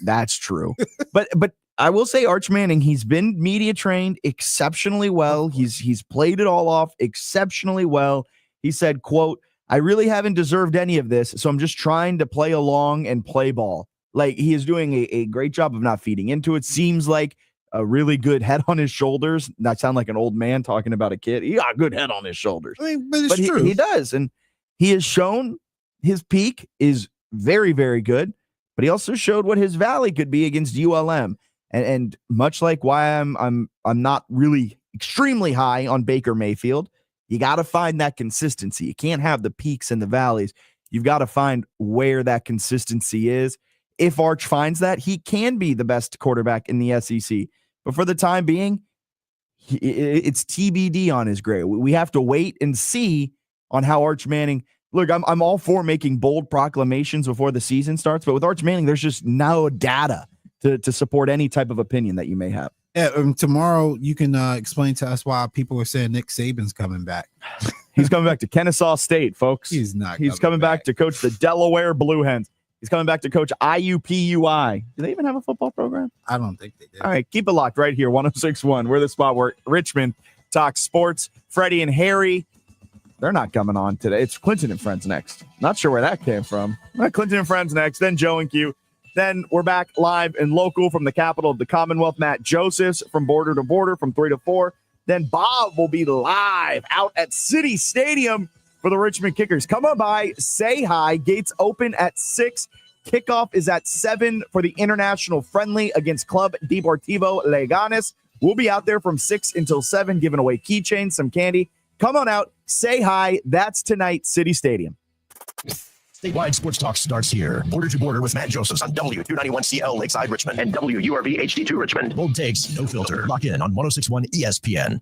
That's true. but I will say Arch Manning, he's been media trained exceptionally well. He's played it all off exceptionally well. He said, quote, "I really haven't deserved any of this, so I'm just trying to play along and play ball." Like, he is doing a great job of not feeding into it. Seems like a really good head on his shoulders. Not sound like an old man talking about a kid. He got a good head on his shoulders. I mean, but it's true. He does. And he has shown his peak is very, very good. But he also showed what his valley could be against ULM. And much like why I'm not really extremely high on Baker Mayfield, you got to find that consistency. You can't have the peaks and the valleys. You've got to find where that consistency is. If Arch finds that, he can be the best quarterback in the SEC. But for the time being, it's TBD on his grade. We have to wait and see on how Arch Manning. Look, I'm all for making bold proclamations before the season starts, but with Arch Manning, there's just no data to support any type of opinion that you may have. Yeah, tomorrow you can explain to us why people are saying Nick Saban's coming back. He's coming back to Kennesaw State, folks. He's not. He's coming back to coach the Delaware Blue Hens. He's coming back to coach IUPUI. Do they even have a football program? I don't think they do. All right, keep it locked right here, 106.1. We're the spot where Richmond talks sports. Freddie and Harry, they're not coming on today. It's Clinton and Friends next. Not sure where that came from. Clinton and Friends next, then Joe and Q. Then we're back live and local from the capital of the Commonwealth. Matt Josephs from Border to Border from 3 to 4. Then Bob will be live out at City Stadium for the Richmond Kickers. Come on by, say hi. Gates open at 6. Kickoff is at 7 for the international friendly against Club Deportivo Leganes. We'll be out there from 6 until 7, giving away keychains, some candy. Come on out, say hi. That's tonight, City Stadium. Statewide Sports Talk starts here. Border to Border with Matt Josephs on W291CL Lakeside Richmond and WURV HD2 Richmond. Bold takes, no filter. Lock in on 106.1 ESPN.